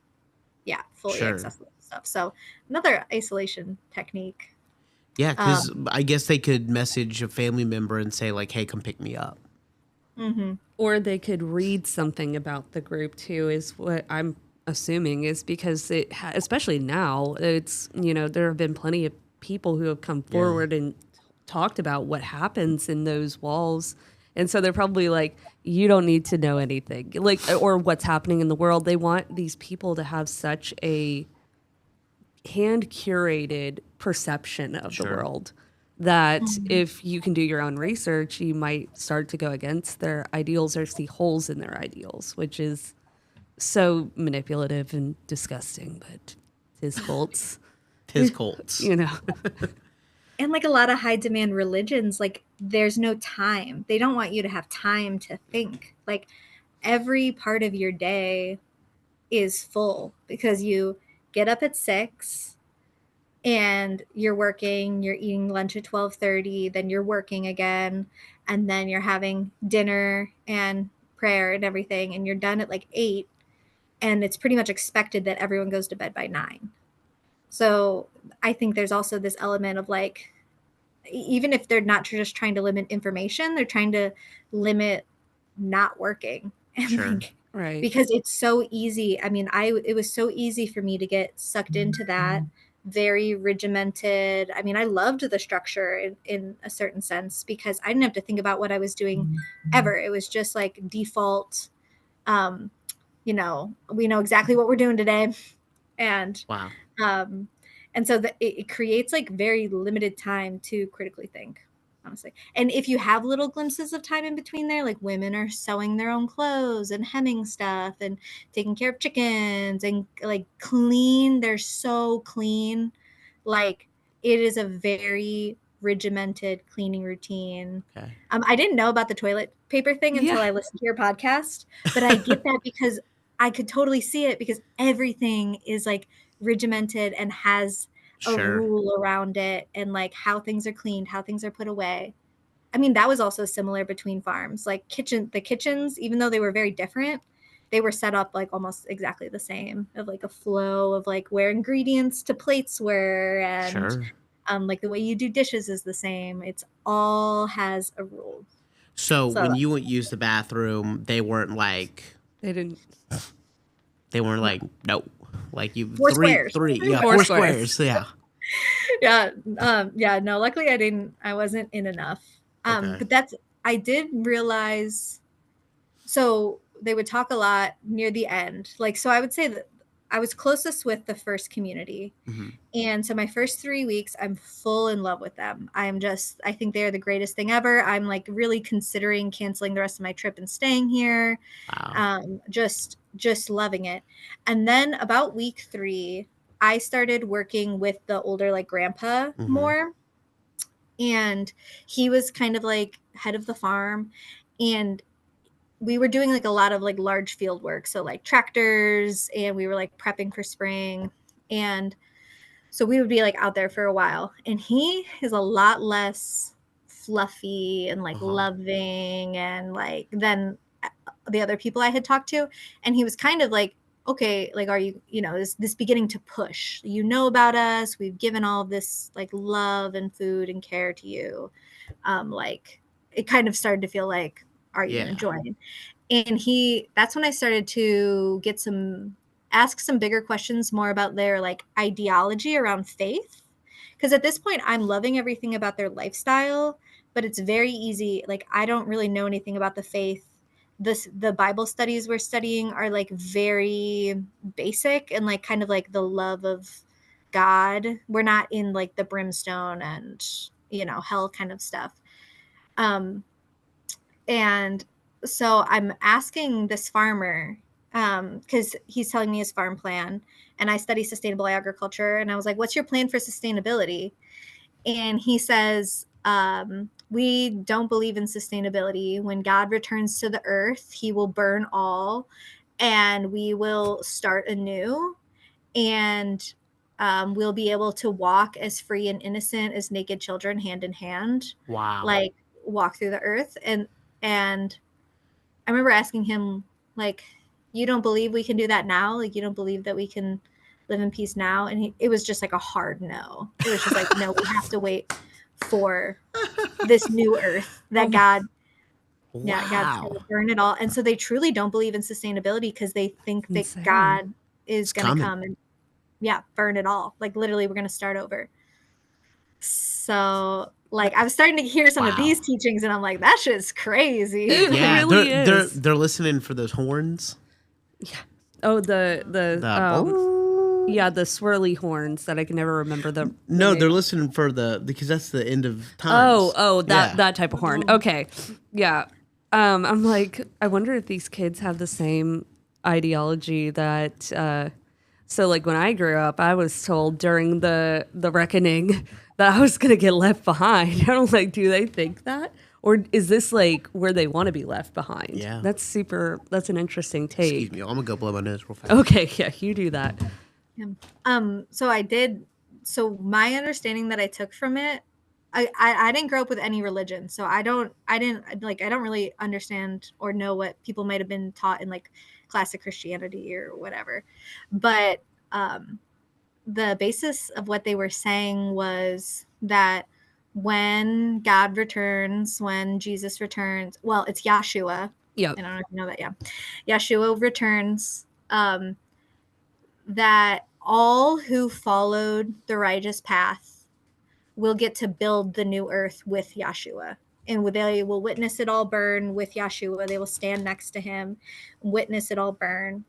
fully accessible stuff. So another isolation technique. Yeah, because I guess they could message a family member and say like, hey, come pick me up. Mm-hmm. Or they could read something about the group too, is what I'm assuming, is because especially now, it's, there have been plenty of people who have come forward and talked about what happens in those walls. And so they're probably like, you don't need to know anything, like, or what's happening in the world. They want these people to have such a hand curated perception of the world that if you can do your own research, you might start to go against their ideals or see holes in their ideals, which is so manipulative and disgusting, but tis Colts. Tis Colts. And like a lot of high demand religions, like there's no time. They don't want you to have time to think. Like every part of your day is full because you get up at 6, and you're working, you're eating lunch at 12:30, then you're working again, and then you're having dinner and prayer and everything, and you're done at like 8, and it's pretty much expected that everyone goes to bed by 9. So I think there's also this element of like, even if they're not just trying to limit information, they're trying to limit not working. And Sure. like, Right. because it's so easy. I mean, it was so easy for me to get sucked into that, very regimented. I mean, I loved the structure in a certain sense because I didn't have to think about what I was doing ever. It was just like default. We know exactly what we're doing today. And Wow. and so it creates like very limited time to critically think, honestly. And if you have little glimpses of time in between there, like women are sewing their own clothes and hemming stuff and taking care of chickens and like clean, they're so clean. Like it is a very regimented cleaning routine. Okay. I didn't know about the toilet paper thing until I listened to your podcast, but I get that because I could totally see it because everything is like regimented and has a rule around it and like how things are cleaned, how things are put away. I mean, that was also similar between farms. Like the kitchens, even though they were very different, they were set up like almost exactly the same, of like a flow of like where ingredients to plates were, and like the way you do dishes is the same. It's all has a rule. So when you went use the bathroom, they weren't like no. Like you four three four squares. Yeah. No, luckily I wasn't in enough. But I did realize, so they would talk a lot near the end. Like, so I would say that I was closest with the first community. Mm-hmm. And so my first 3 weeks, I'm full in love with them. I think they're the greatest thing ever. I'm like really considering canceling the rest of my trip and staying here. Wow. Just loving it. And then about week 3, I started working with the older like grandpa more. And he was kind of like head of the farm. And we were doing like a lot of like large field work. So like tractors, and we were like prepping for spring. And so we would be like out there for a while. And he is a lot less fluffy and like loving and like than the other people I had talked to. And he was kind of like, okay, like, are you, is this beginning to push? You know about us. We've given all of this like love and food and care to you. Like it kind of started to feel like, are you going to join? And that's when I started to ask some bigger questions more about their like ideology around faith. Because at this point, I'm loving everything about their lifestyle, but it's very easy. Like, I don't really know anything about the faith. The Bible studies we're studying are like very basic and like kind of like the love of God. We're not in like the brimstone and, hell kind of stuff. And so I'm asking this farmer, because he's telling me his farm plan, and I study sustainable agriculture. And I was like, what's your plan for sustainability? And he says, we don't believe in sustainability. When God returns to the earth, he will burn all and we will start anew. And we'll be able to walk as free and innocent as naked children, hand in hand. Wow. Like walk through the earth. And I remember asking him, like, you don't believe we can do that now? Like, you don't believe that we can live in peace now? And it was just like a hard no. It was just like, no, we have to wait for this new earth that God's going to burn it all. And so they truly don't believe in sustainability because they think that God is going to come and burn it all. Like literally, we're going to start over. So like I was starting to hear some of these teachings, and I'm like, that shit's crazy. It really is. They're listening for those horns. Yeah. Oh, the swirly horns that I can never remember them. No, they're listening for because that's the end of time. That type of horn. Okay. Yeah. I'm like, I wonder if these kids have the same ideology that so like when I grew up, I was told during the reckoning that I was going to get left behind. I'm like, do they think that? Or is this like where they want to be left behind? Yeah. That's an interesting take. Excuse me, I'm going to go blow my nose real fast. Okay, yeah, you do that. So I did so my understanding that I took from it, I didn't grow up with any religion, so I don't really understand or know what people might have been taught in like classic Christianity or whatever. But the basis of what they were saying was that when God returns, when Jesus returns, well, it's Yahshua. Yeah. I don't know if you know that. Yeah. Yahshua returns, that all who followed the righteous path will get to build the new earth with Yahshua. And they will witness it all burn with Yahshua. They will stand next to him, witness it all burn.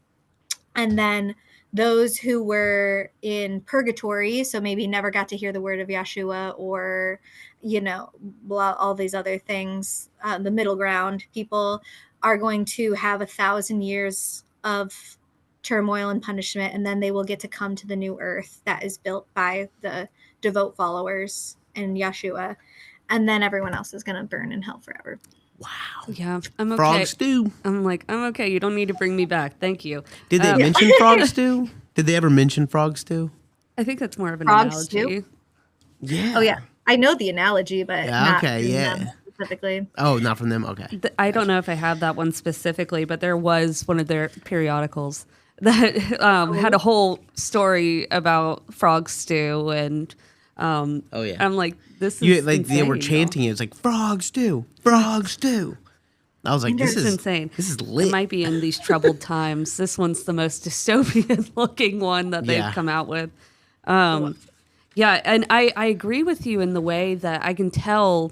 And then those who were in purgatory, so maybe never got to hear the word of Yahshua, or, you know, all these other things, the middle ground people are going to have 1,000 years of turmoil and punishment, and then they will get to come to the new earth that is built by the devout followers and Yahshua, and then everyone else is going to burn in hell forever. Wow. Yeah, I'm okay. Frog stew. I'm okay. You don't need to bring me back. Thank you. Did they mention frog stew? Did they ever mention frog stew? I think that's more of an Frog analogy. stew? Yeah. Oh, yeah. I know the analogy, but not okay, from them specifically. Oh, not from them? Okay. I don't know if I have that one specifically, but there was one of their periodicals that had a whole story about frog stew, and oh yeah, I'm like, this is like insane, they were chanting it. It's like frog stew, frog stew. I was like, this is insane. This is lit. It might be in these troubled times. This one's the most dystopian looking one that they've come out with. Yeah, and I agree with you in the way that I can tell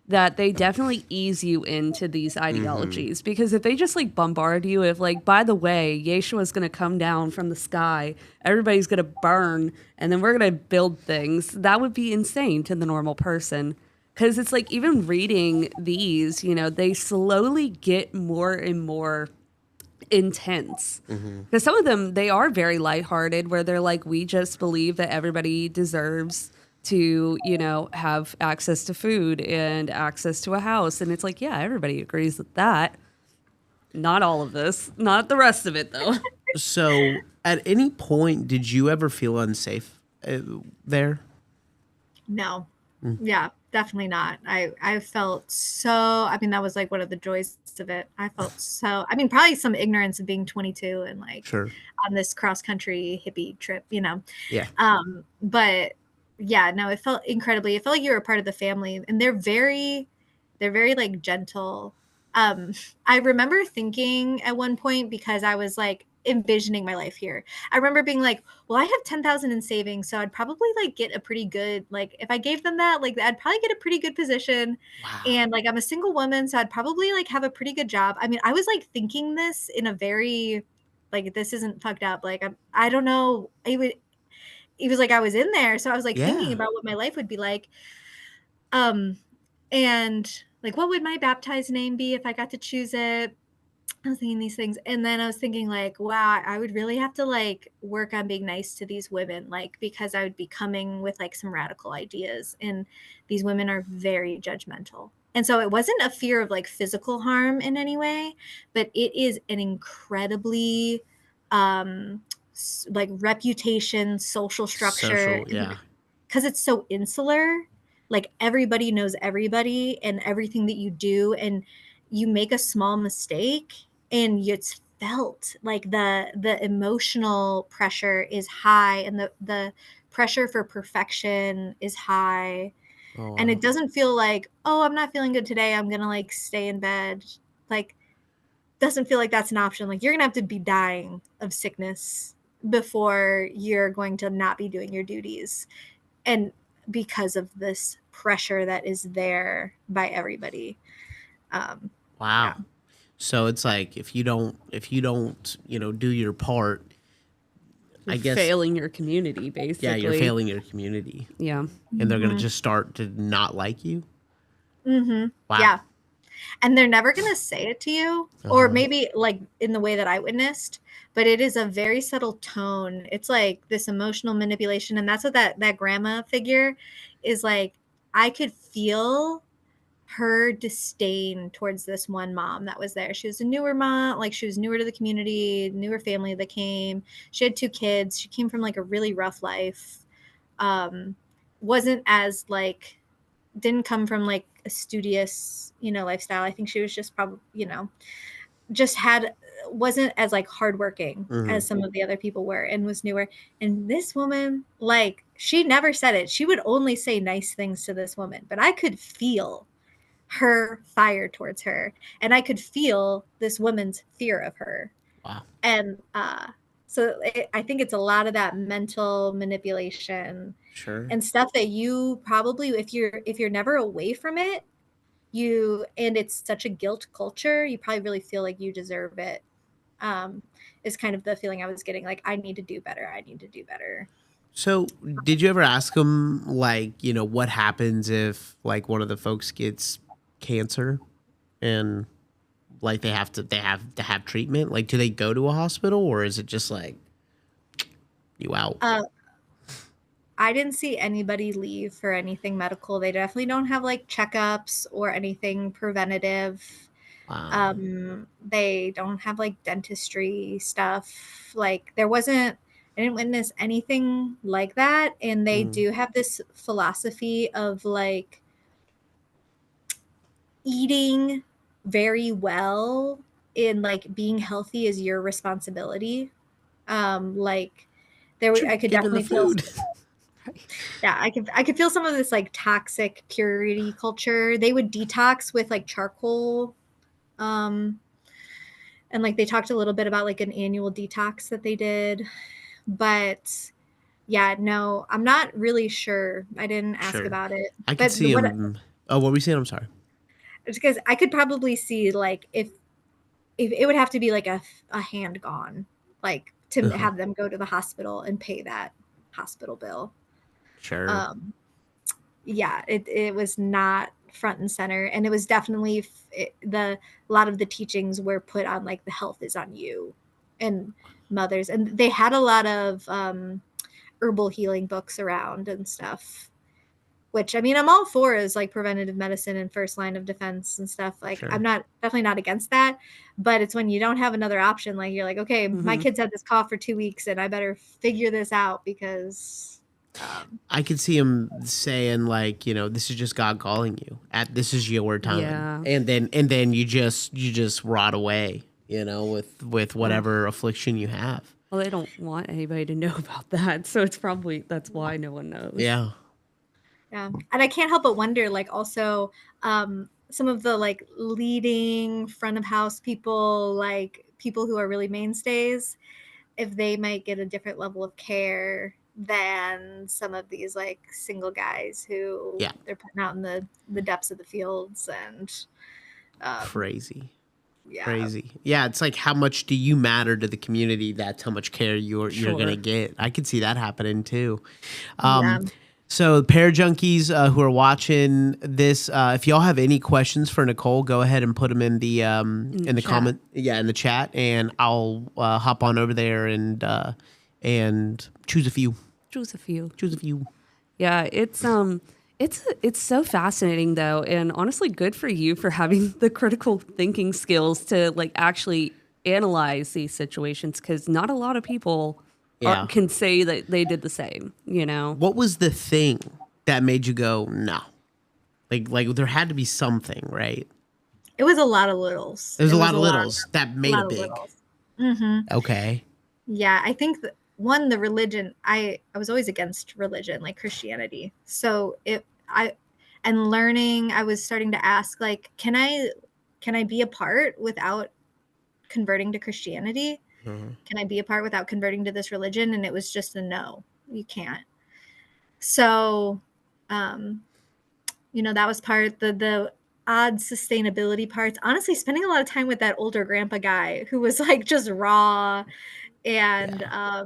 that they definitely ease you into these ideologies, because if they just like bombard you with like, by the way, Yeshua's going to come down from the sky, everybody's going to burn, and then we're going to build things, that would be insane to the normal person. Because it's like, even reading these, you know, they slowly get more and more intense. Because some of them, they are very lighthearted, where they're like, we just believe that everybody deserves to, you know, have access to food and access to a house. And it's like, yeah, everybody agrees with that. Not all of this. Not the rest of it, though. So, at any point, did you ever feel unsafe there? No. Yeah, definitely not. I felt so, I mean, that was like one of the joys of it. I felt so, I mean, probably some ignorance of being 22 and like on this cross country hippie trip, you know? Yeah. But yeah, no, it felt incredibly, it felt like you were a part of the family, and they're very like gentle. I remember thinking at one point, because I was like envisioning my life here, I remember being like, well, I have 10,000 in savings, so I'd probably like get a pretty good, like if I gave them that, like I'd probably get a pretty good position. Wow. And like I'm a single woman, so I'd probably like have a pretty good job. I mean, I was like thinking this in a very, like, this isn't fucked up, like I don't know, it was like I was in there, so I was like thinking about what my life would be like, and like, what would my baptized name be if I got to choose it? I was thinking these things, and then I was thinking like, wow, I would really have to like work on being nice to these women, like, because I would be coming with like some radical ideas, and these women are very judgmental. And so it wasn't a fear of like physical harm in any way, but it is an incredibly like reputation, social structure, because it's so insular. Like everybody knows everybody and everything that you do, and you make a small mistake and it's felt. Like the emotional pressure is high, and the pressure for perfection is high. Oh, wow. And it doesn't feel like, oh, I'm not feeling good today, I'm gonna like stay in bed. Like, doesn't feel like that's an option. Like, you're gonna have to be dying of sickness before you're going to not be doing your duties, and because of this pressure that is there by everybody. Wow. Yeah. So it's like, if you don't, you know, do your part, you're, I guess, failing your community, basically. Yeah, you're failing your community. Yeah. And they're gonna just start to not like you. Wow. Yeah. And they're never going to say it to you, or maybe like in the way that I witnessed, but it is a very subtle tone. It's like this emotional manipulation. And that's what that grandma figure is like. I could feel her disdain towards this one mom that was there. She was a newer mom, like she was newer to the community, newer family that came. She had 2 kids. She came from like a really rough life. wasn't as like, didn't come from like a studious, lifestyle. I think she was just probably, just wasn't as like hardworking as some of the other people were, and was newer. And this woman, like, she never said it. She would only say nice things to this woman, but I could feel her fire towards her, and I could feel this woman's fear of her. Wow. And so I think it's a lot of that mental manipulation, Sure. and stuff that you probably, if you're never away from it, and it's such a guilt culture, you probably really feel like you deserve it. Is kind of the feeling I was getting, like, I need to do better. I need to do better. So, did you ever ask them, like, what happens if, like, one of the folks gets cancer and, like, they have to have treatment? Like, do they go to a hospital, or is it just like you out? I didn't see anybody leave for anything medical. They definitely don't have like checkups or anything preventative. Wow. They don't have like dentistry stuff. Like, I didn't witness anything like that. And they do have this philosophy of like eating very well, in like being healthy is your responsibility. Like, I could Given the definitely feel, food. yeah, I could feel some of this like toxic purity culture. They would detox with like charcoal. And like they talked a little bit about like an annual detox that they did. But yeah, no, I'm not really sure. I didn't ask Sure. about it. I could But see him. Oh, what were we saying? I'm sorry. because I could probably see like if it would have to be like a hand gone, like to have them go to the hospital and pay that hospital bill. Sure. Yeah, it was not front and center, and it was definitely a lot of the teachings were put on like the health is on you and mothers, and they had a lot of herbal healing books around and stuff, which I mean I'm all for, is like preventative medicine and first line of defense and stuff. Like, Sure. I'm definitely not against that, but it's when you don't have another option, like you're like, okay, my kid's had this cough for 2 weeks and I better figure this out because I could see him saying, like, this is just God calling you. This is your time. Yeah. And then you just rot away, with whatever affliction you have. Well, they don't want anybody to know about that, so that's why no one knows. Yeah. Yeah. And I can't help but wonder, like, also some of the like leading front of house people, like people who are really mainstays, if they might get a different level of care than some of these like single guys who they're putting out in the depths of the fields. And Crazy. Yeah. Crazy. Yeah, it's like, how much do you matter to the community? That's how much care you're going to get. I could see that happening too. So, Pair Junkies who are watching this, if y'all have any questions for Nicole, go ahead and put them in the comment, in the chat, and I'll hop on over there and choose a few. Choose a few. Choose a few. Yeah, it's so fascinating though, and honestly, good for you for having the critical thinking skills to like actually analyze these situations, because not a lot of people can say that they did the same. What was the thing that made you go, no? Like there had to be something, right? It was a lot of littles. There's a lot of littles that made a big. Okay. Yeah, I think that one, the religion, I was always against religion, like Christianity. So learning, I was starting to ask, like, can I be a part without converting to Christianity? Can I be a part without converting to this religion? And it was just a no, you can't. So, that was part, the odd sustainability parts. Honestly, spending a lot of time with that older grandpa guy who was like just raw. And I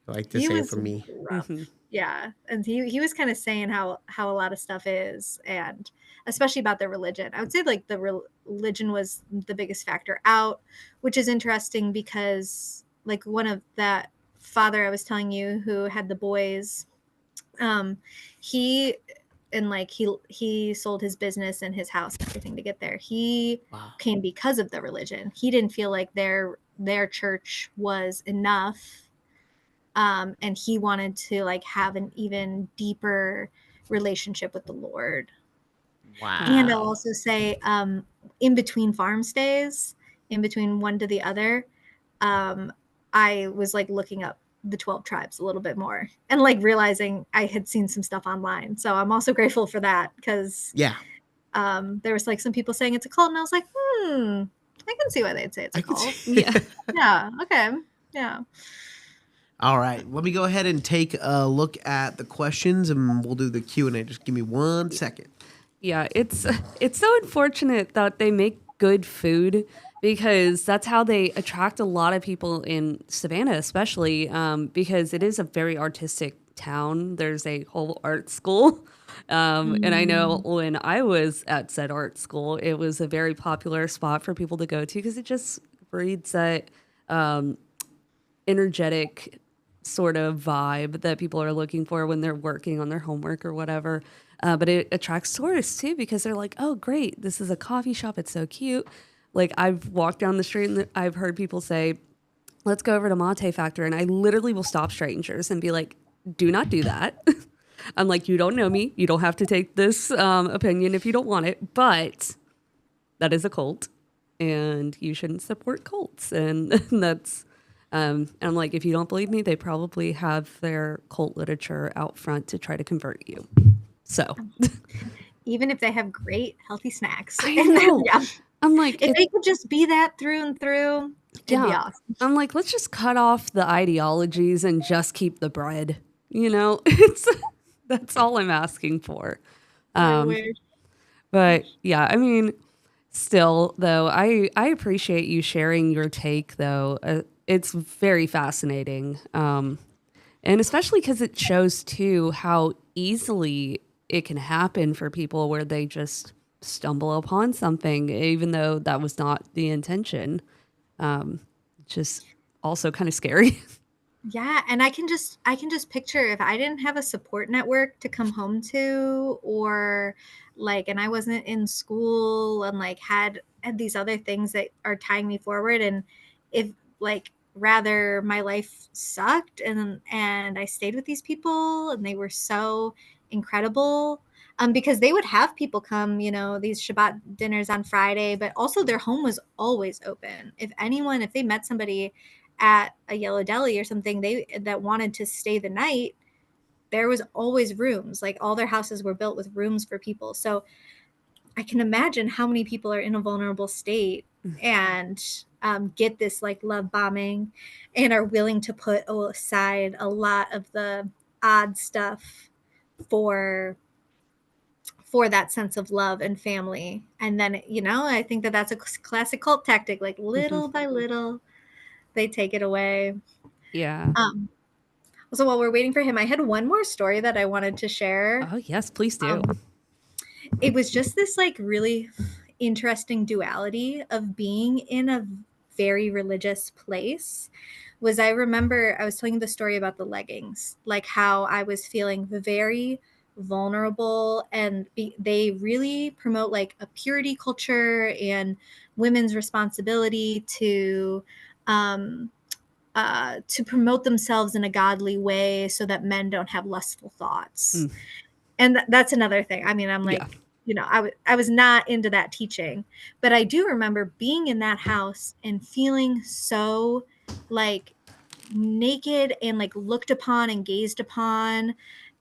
like to say it for me. Rough. Yeah. And he was kind of saying how a lot of stuff is, and especially about the religion. I would say like the religion was the biggest factor out, which is interesting because like one of that father I was telling you who had the boys, he sold his business and his house and everything to get there. He came because of the religion. He didn't feel like their church was enough And he wanted to like have an even deeper relationship with the Lord. And I'll Wow. also say, in between farm stays, in between one to the other, I was like looking up the 12 tribes a little bit more and like realizing I had seen some stuff online. So I'm also grateful for that because Yeah. there was like some people saying it's a cult, and I was like, I can see why they'd say it's a cult. Yeah. Yeah. Okay. Yeah. All right. Let me go ahead and take a look at the questions, and we'll do the Q&A. Just give me 1 second. Yeah, it's so unfortunate that they make good food because that's how they attract a lot of people in Savannah, especially because it is a very artistic town. There's a whole art school. And I know when I was at said art school, it was a very popular spot for people to go to because it just breeds that energetic sort of vibe that people are looking for when they're working on their homework or whatever. But it attracts tourists too because they're like, oh, great, this is a coffee shop. It's so cute. Like I've walked down the street and I've heard people say, let's go over to Mate Factor. And I literally will stop strangers and be like, do not do that. I'm like, you don't know me. You don't have to take this opinion if you don't want it. But that is a cult and you shouldn't support cults. And that's, and I'm like, if you don't believe me, they probably have their cult literature out front to try to convert you. So Even if they have great healthy snacks. I know. Yeah. I'm like, If they could just be that through and through, it'd be awesome. I'm like, let's just cut off the ideologies and just keep the bread. You know, it's that's all I'm asking for. I wish. But yeah, I mean, still though, I appreciate you sharing your take though. It's very fascinating, and especially because it shows too how easily it can happen for people where they just stumble upon something, even though that was not the intention. Just also kind of scary. Yeah, and I can just picture if I didn't have a support network to come home to, or like, and I wasn't in school and like had these other things that are tying me forward, and if like rather my life sucked and I stayed with these people and they were so incredible, because they would have people come, you know, these Shabbat dinners on Friday, but also their home was always open. If they met somebody at a Yellow Deli or something that wanted to stay the night, there was always rooms. Like all their houses were built with rooms for people. So I can imagine how many people are in a vulnerable state and get this like love bombing and are willing to put aside a lot of the odd stuff for that sense of love and family. And then, you know, I think that that's a classic cult tactic, like little by little they take it away. Yeah. So while we're waiting for him, I had one more story that I wanted to share. Oh yes, please do. It was just this like really interesting duality of being in a very religious place. I remember I was telling you the story about the leggings, like how I was feeling very vulnerable, and they really promote like a purity culture and women's responsibility to promote themselves in a godly way so that men don't have lustful thoughts. And that's another thing. I mean, I'm like, Yeah. you know, I was not into that teaching, but I do remember being in that house and feeling so like naked and like looked upon and gazed upon.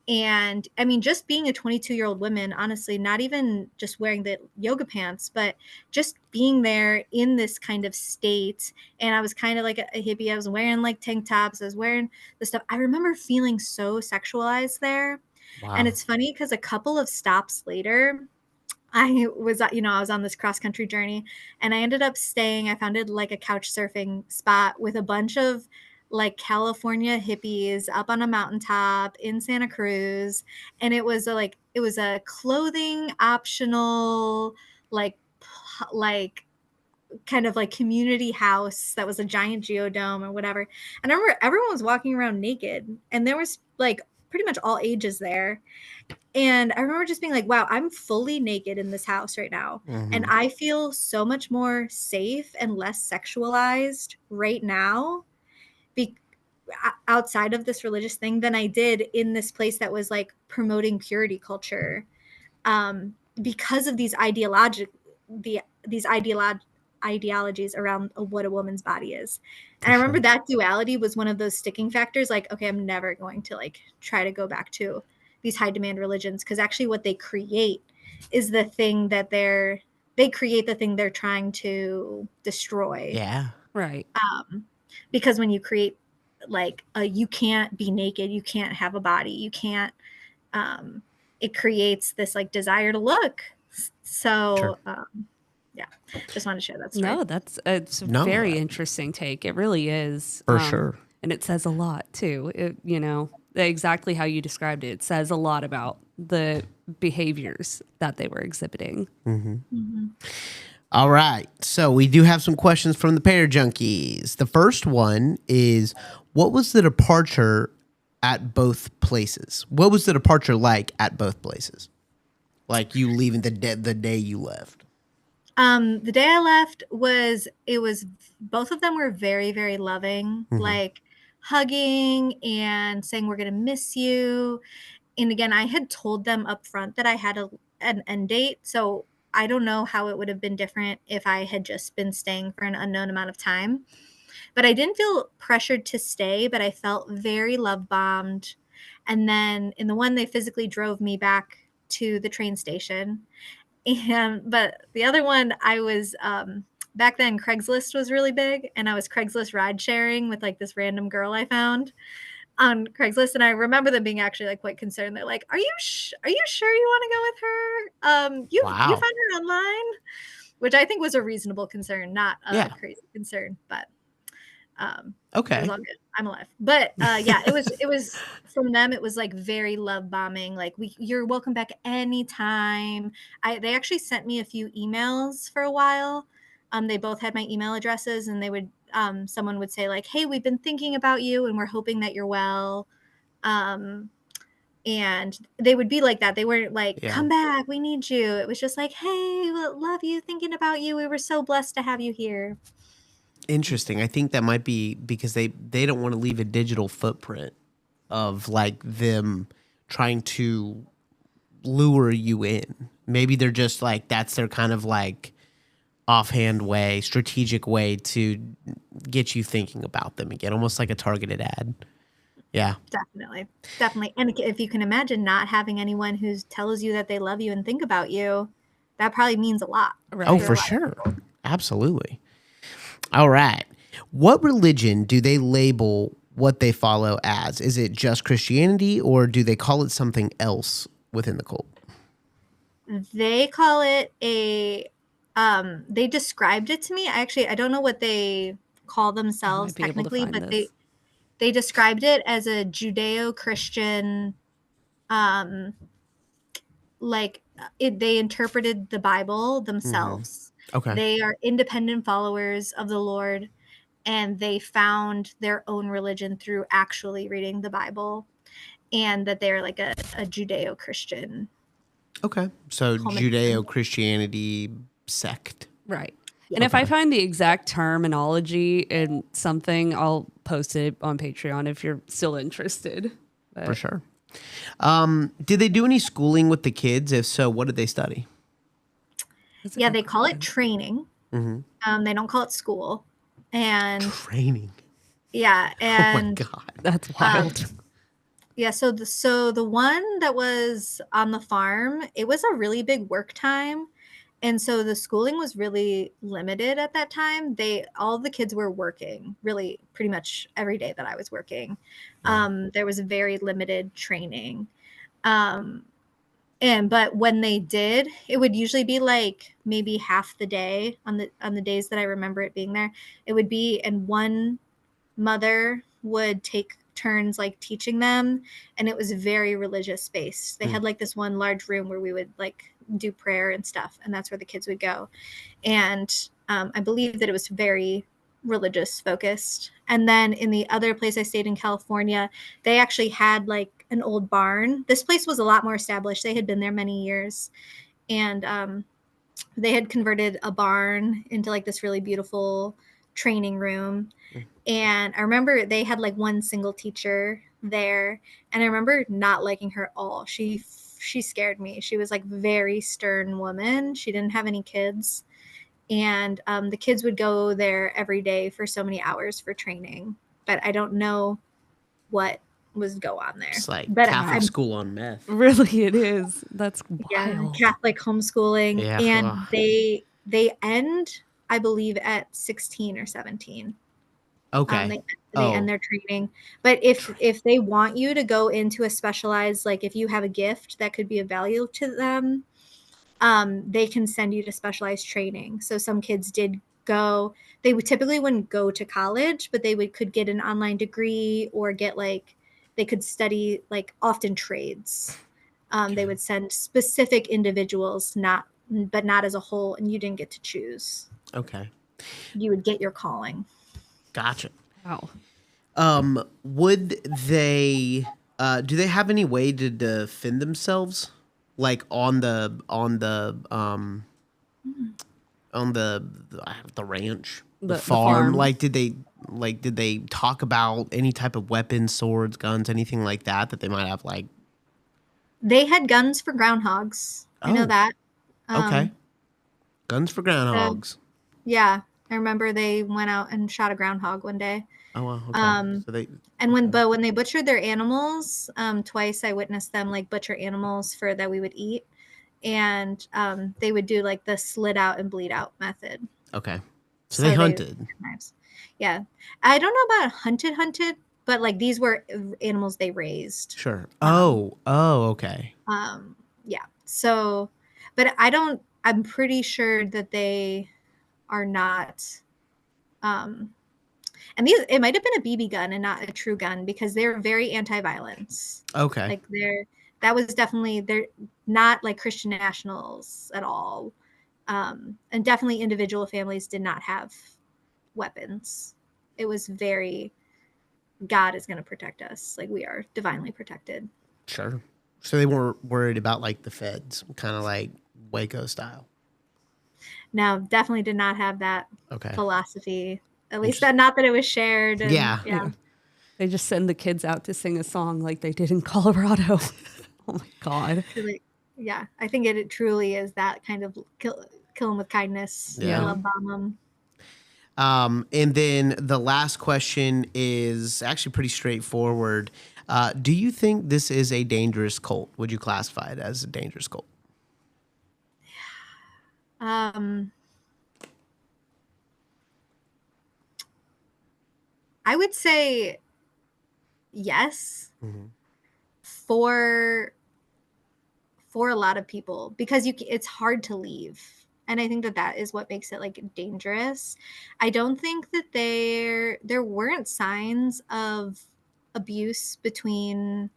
And I mean, just being a 22-year-old woman, honestly, not even just wearing the yoga pants, but just being there in this kind of state. And I was kind of like a hippie. I was wearing like tank tops. I was wearing the stuff. I remember feeling so sexualized there. Wow. And it's funny because a couple of stops later, I was on this cross country journey, and I ended up I found like a couch surfing spot with a bunch of like California hippies up on a mountaintop in Santa Cruz. And it was a clothing optional, like kind of like community house that was a giant geodome or whatever. And I remember everyone was walking around naked, and there was like pretty much all ages there. And I remember just being like, wow, I'm fully naked in this house right now. And I feel so much more safe and less sexualized right now outside of this religious thing than I did in this place that was like promoting purity culture, because of these ideologies around what a woman's body is. And I remember that duality was one of those sticking factors. Like, okay, I'm never going to like try to go back to these high demand religions, because actually what they create is the thing that they're trying to destroy. Yeah. Right. Because when you create like you can't be naked, you can't have a body, you can't, it creates this like desire to look. So yeah, just wanted to share that story. No, it's a very interesting take. It really is. For sure. And it says a lot too. Exactly how you described it. It says a lot about the behaviors that they were exhibiting. All right. So we do have some questions from the Pair Junkies. The first one is, what was the departure at both places? What was the departure like at both places? Like you leaving the day you left? The day I left was both of them were very, very loving, like hugging and saying, we're going to miss you. And again, I had told them up front that I had an end date. So I don't know how it would have been different if I had just been staying for an unknown amount of time. But I didn't feel pressured to stay, but I felt very love bombed. And then in the one, they physically drove me back to the train station. But the other one, I was back then Craigslist was really big, and I was Craigslist ride sharing with like this random girl I found on Craigslist, and I remember them being actually like quite concerned. They're like, "Are you sure you want to go with her? You found her online," which I think was a reasonable concern, not a crazy concern, but. Okay. It was all good. I'm alive. But yeah, it was from them. It was like very love bombing. Like you're welcome back anytime. They actually sent me a few emails for a while. They both had my email addresses, and they would someone would say like, "Hey, we've been thinking about you, and we're hoping that you're well." And they would be like that. They weren't like, "Come back, we need you." It was just like, "Hey, love you, thinking about you. We were so blessed to have you here." Interesting. I think that might be because they don't want to leave a digital footprint of like them trying to lure you in. Maybe they're just like, that's their kind of like offhand way, strategic way to get you thinking about them again, almost like a targeted ad. Yeah. Definitely. And if you can imagine not having anyone who tells you that they love you and think about you, that probably means a lot. Right. Oh, for sure. Absolutely. All right. What religion do they label what they follow as? Is it just Christianity, or do they call it something else within the cult? They call it they described it to me. I don't know what they call themselves technically, but they described it as a Judeo-Christian, they interpreted the Bible themselves. Okay. They are independent followers of the Lord, and they found their own religion through actually reading the Bible, and that they're like a Judeo-Christian. Okay. So Judeo-Christianity sect. Right. And if I find the exact terminology in something, I'll post it on Patreon if you're still interested. But. For sure. Did they do any schooling with the kids? If so, what did they study? Yeah, they call it training. Mm-hmm. They don't call it school. And training. Yeah, and oh my God, that's wild. Yeah, so the one that was on the farm, it was a really big work time. And so the schooling was really limited at that time. All the kids were working really pretty much every day that I was working. There was very limited training. But when they did, it would usually be like maybe half the day on the days that I remember it being there. It would be, and one mother would take turns like teaching them, and it was a very religious space. They had like this one large room where we would like do prayer and stuff, and that's where the kids would go. And I believe that it was very religious focused. And then in the other place I stayed in California, they actually had like an old barn. This place was a lot more established. They had been there many years, and they had converted a barn into like this really beautiful training room. And I remember they had like one single teacher there, and I remember not liking her at all. She scared me. She was like very stern woman. She didn't have any kids, and the kids would go there every day for so many hours for training. But I don't know what was go on there. It's like but Catholic school on meth. Really, it is. That's yeah, wild. Catholic homeschooling, Yeah, and ugh. they end, I believe, at 16 or 17. Okay. They end their training. But if they want you to go into a specialized, like if you have a gift that could be of value to them, they can send you to specialized training. So some kids did go. They would typically wouldn't go to college, but they could get an online degree or get like they could study like often trades. They would send specific individuals, but not as a whole, and you didn't get to choose. Okay. You would get your calling. Gotcha. Wow. Would they do they have any way to defend themselves? Like on the ranch, the farm? Like did they talk about any type of weapons, swords, guns, anything like that they might have like? They had guns for groundhogs. I know that. Okay. Guns for groundhogs. Yeah. I remember they went out and shot a groundhog one day. Oh, wow. Okay. So when they butchered their animals, twice I witnessed them like butcher animals for that we would eat. And they would do like the slit out and bleed out method. Okay. So they hunted. Yeah. I don't know about hunted, but like these were animals they raised. Sure. Okay. Yeah. So, but I'm pretty sure that they are not, and it might have been a BB gun and not a true gun because they're very anti-violence. Okay. Like they're not like Christian nationals at all. And definitely individual families did not have weapons. It was very, God is going to protect us. Like we are divinely protected. Sure. So they weren't worried about like the feds, kind of like Waco style. No, definitely did not have that philosophy. At least not that it was shared. And, yeah. They just send the kids out to sing a song like they did in Colorado. Oh my God. Yeah, I think it truly is that kind of kill them with kindness. Yeah. Bomb them. And then the last question is actually pretty straightforward. Do you think this is a dangerous cult? Would you classify it as a dangerous cult? I would say yes. Mm-hmm. For a lot of people, because it's hard to leave. And I think that is what makes it like dangerous. I don't think that there weren't signs of abuse between,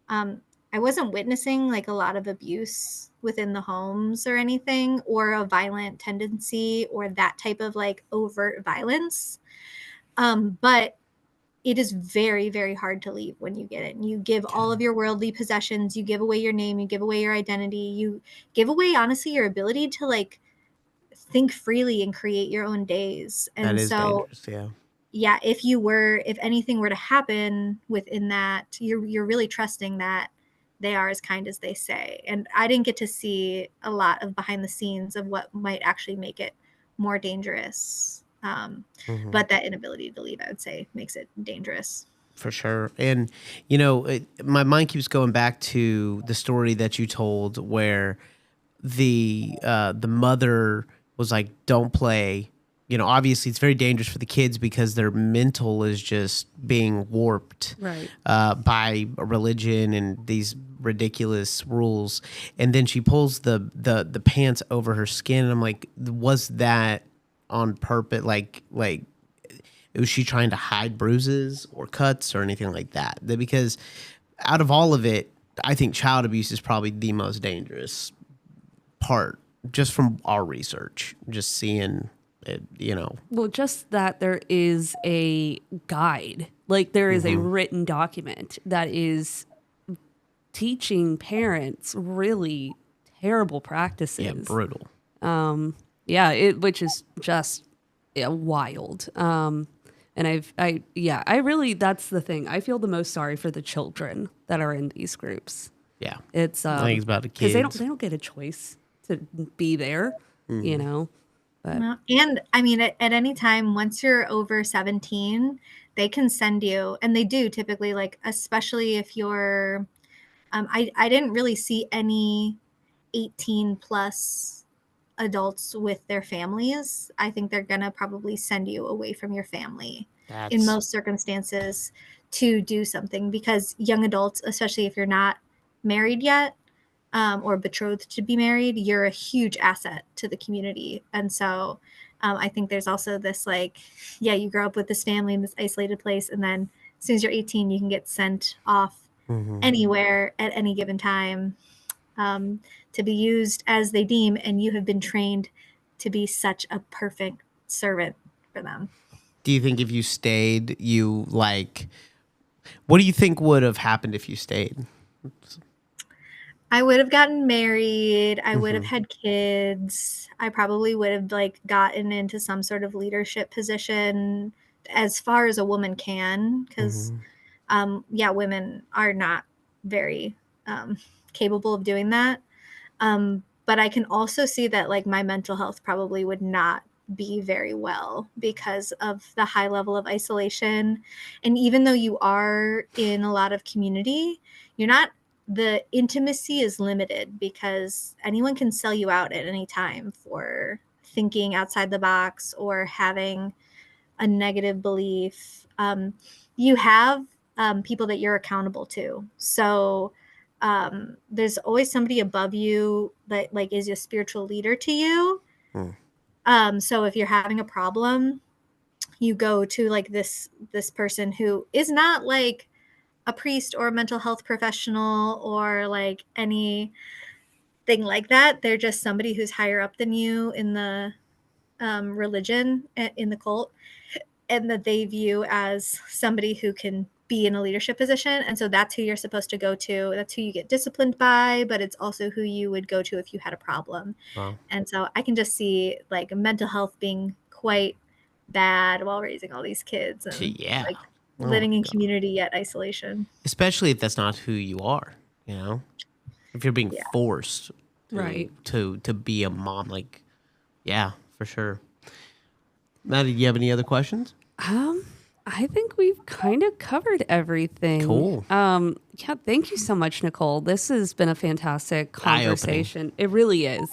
I wasn't witnessing like a lot of abuse within the homes or anything, or a violent tendency or that type of like overt violence. But it is very, very hard to leave when you get it. And you give all of your worldly possessions, you give away your name, you give away your identity, you give away, honestly, your ability to like think freely and create your own days. And that is dangerous, yeah. Yeah, if anything were to happen within that, you're really trusting that they are as kind as they say. And I didn't get to see a lot of behind the scenes of what might actually make it more dangerous. But that inability to leave, I would say, makes it dangerous. For sure. And, my mind keeps going back to the story that you told where the mother was like, don't play. Obviously it's very dangerous for the kids because their mental is just being warped by religion and these ridiculous rules. And then she pulls the pants over her skin. And I'm like, was that on purpose? Like was she trying to hide bruises or cuts or anything like that? Because out of all of it, I think child abuse is probably the most dangerous part, just from our research, just seeing it, Well, just that there is a guide, like there is a written document that is teaching parents really terrible practices. Yeah, brutal. Which is just wild. And I really, that's the thing. I feel the most sorry for the children that are in these groups. Yeah. It's I think it's about the kids. because they don't get a choice to be there, you know. But No. And I mean, at any time, once you're over 17, they can send you, and they do typically, like, especially if you're, I didn't really see any 18 plus adults with their families. I think they're going to probably send you away from your family in most circumstances to do something, because young adults, especially if you're not married yet, or betrothed to be married, you're a huge asset to the community. And so I think there's also this, like, yeah, you grow up with this family in this isolated place, and then as soon as you're 18, you can get sent off anywhere at any given time, to be used as they deem, and you have been trained to be such a perfect servant for them. Do you think if you stayed, what do you think would have happened if you stayed? I would have gotten married. I would have had kids. I probably would have, like, gotten into some sort of leadership position as far as a woman can, because women are not very capable of doing that. But I can also see that, like, my mental health probably would not be very well because of the high level of isolation. And even though you are in a lot of community, the intimacy is limited, because anyone can sell you out at any time for thinking outside the box or having a negative belief. You have people that you're accountable to. So there's always somebody above you that, like, is a spiritual leader to you. So if you're having a problem, you go to, like, this person who is not like a priest or a mental health professional or like anything like that. They're just somebody who's higher up than you in the religion, in the cult, and that they view as somebody who can be in a leadership position. And so that's who you're supposed to go to. That's who you get disciplined by, but it's also who you would go to if you had a problem. Wow. And so I can just see, like, mental health being quite bad while raising all these kids, and like living in community yet isolation. Especially if that's not who you are, if you're being forced to be a mom, like, yeah, for sure. Maddie, do you have any other questions? I think we've kind of covered everything. Cool. Yeah, thank you so much, Nicole. This has been a fantastic conversation. It really is.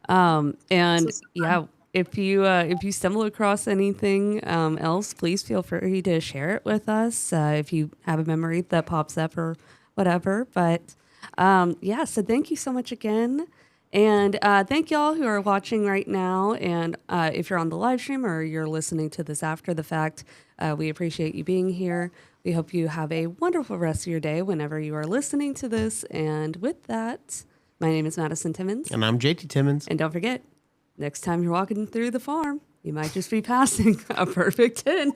And yeah, if you stumble across anything else, please feel free to share it with us. If you have a memory that pops up or whatever. But yeah, so thank you so much again. And thank y'all who are watching right now. And if you're on the live stream or you're listening to this after the fact, we appreciate you being here. We hope you have a wonderful rest of your day whenever you are listening to this. And with that, my name is Madison Timmons. And I'm JT Timmons. And don't forget, next time you're walking through the farm, you might just be passing a perfect 10.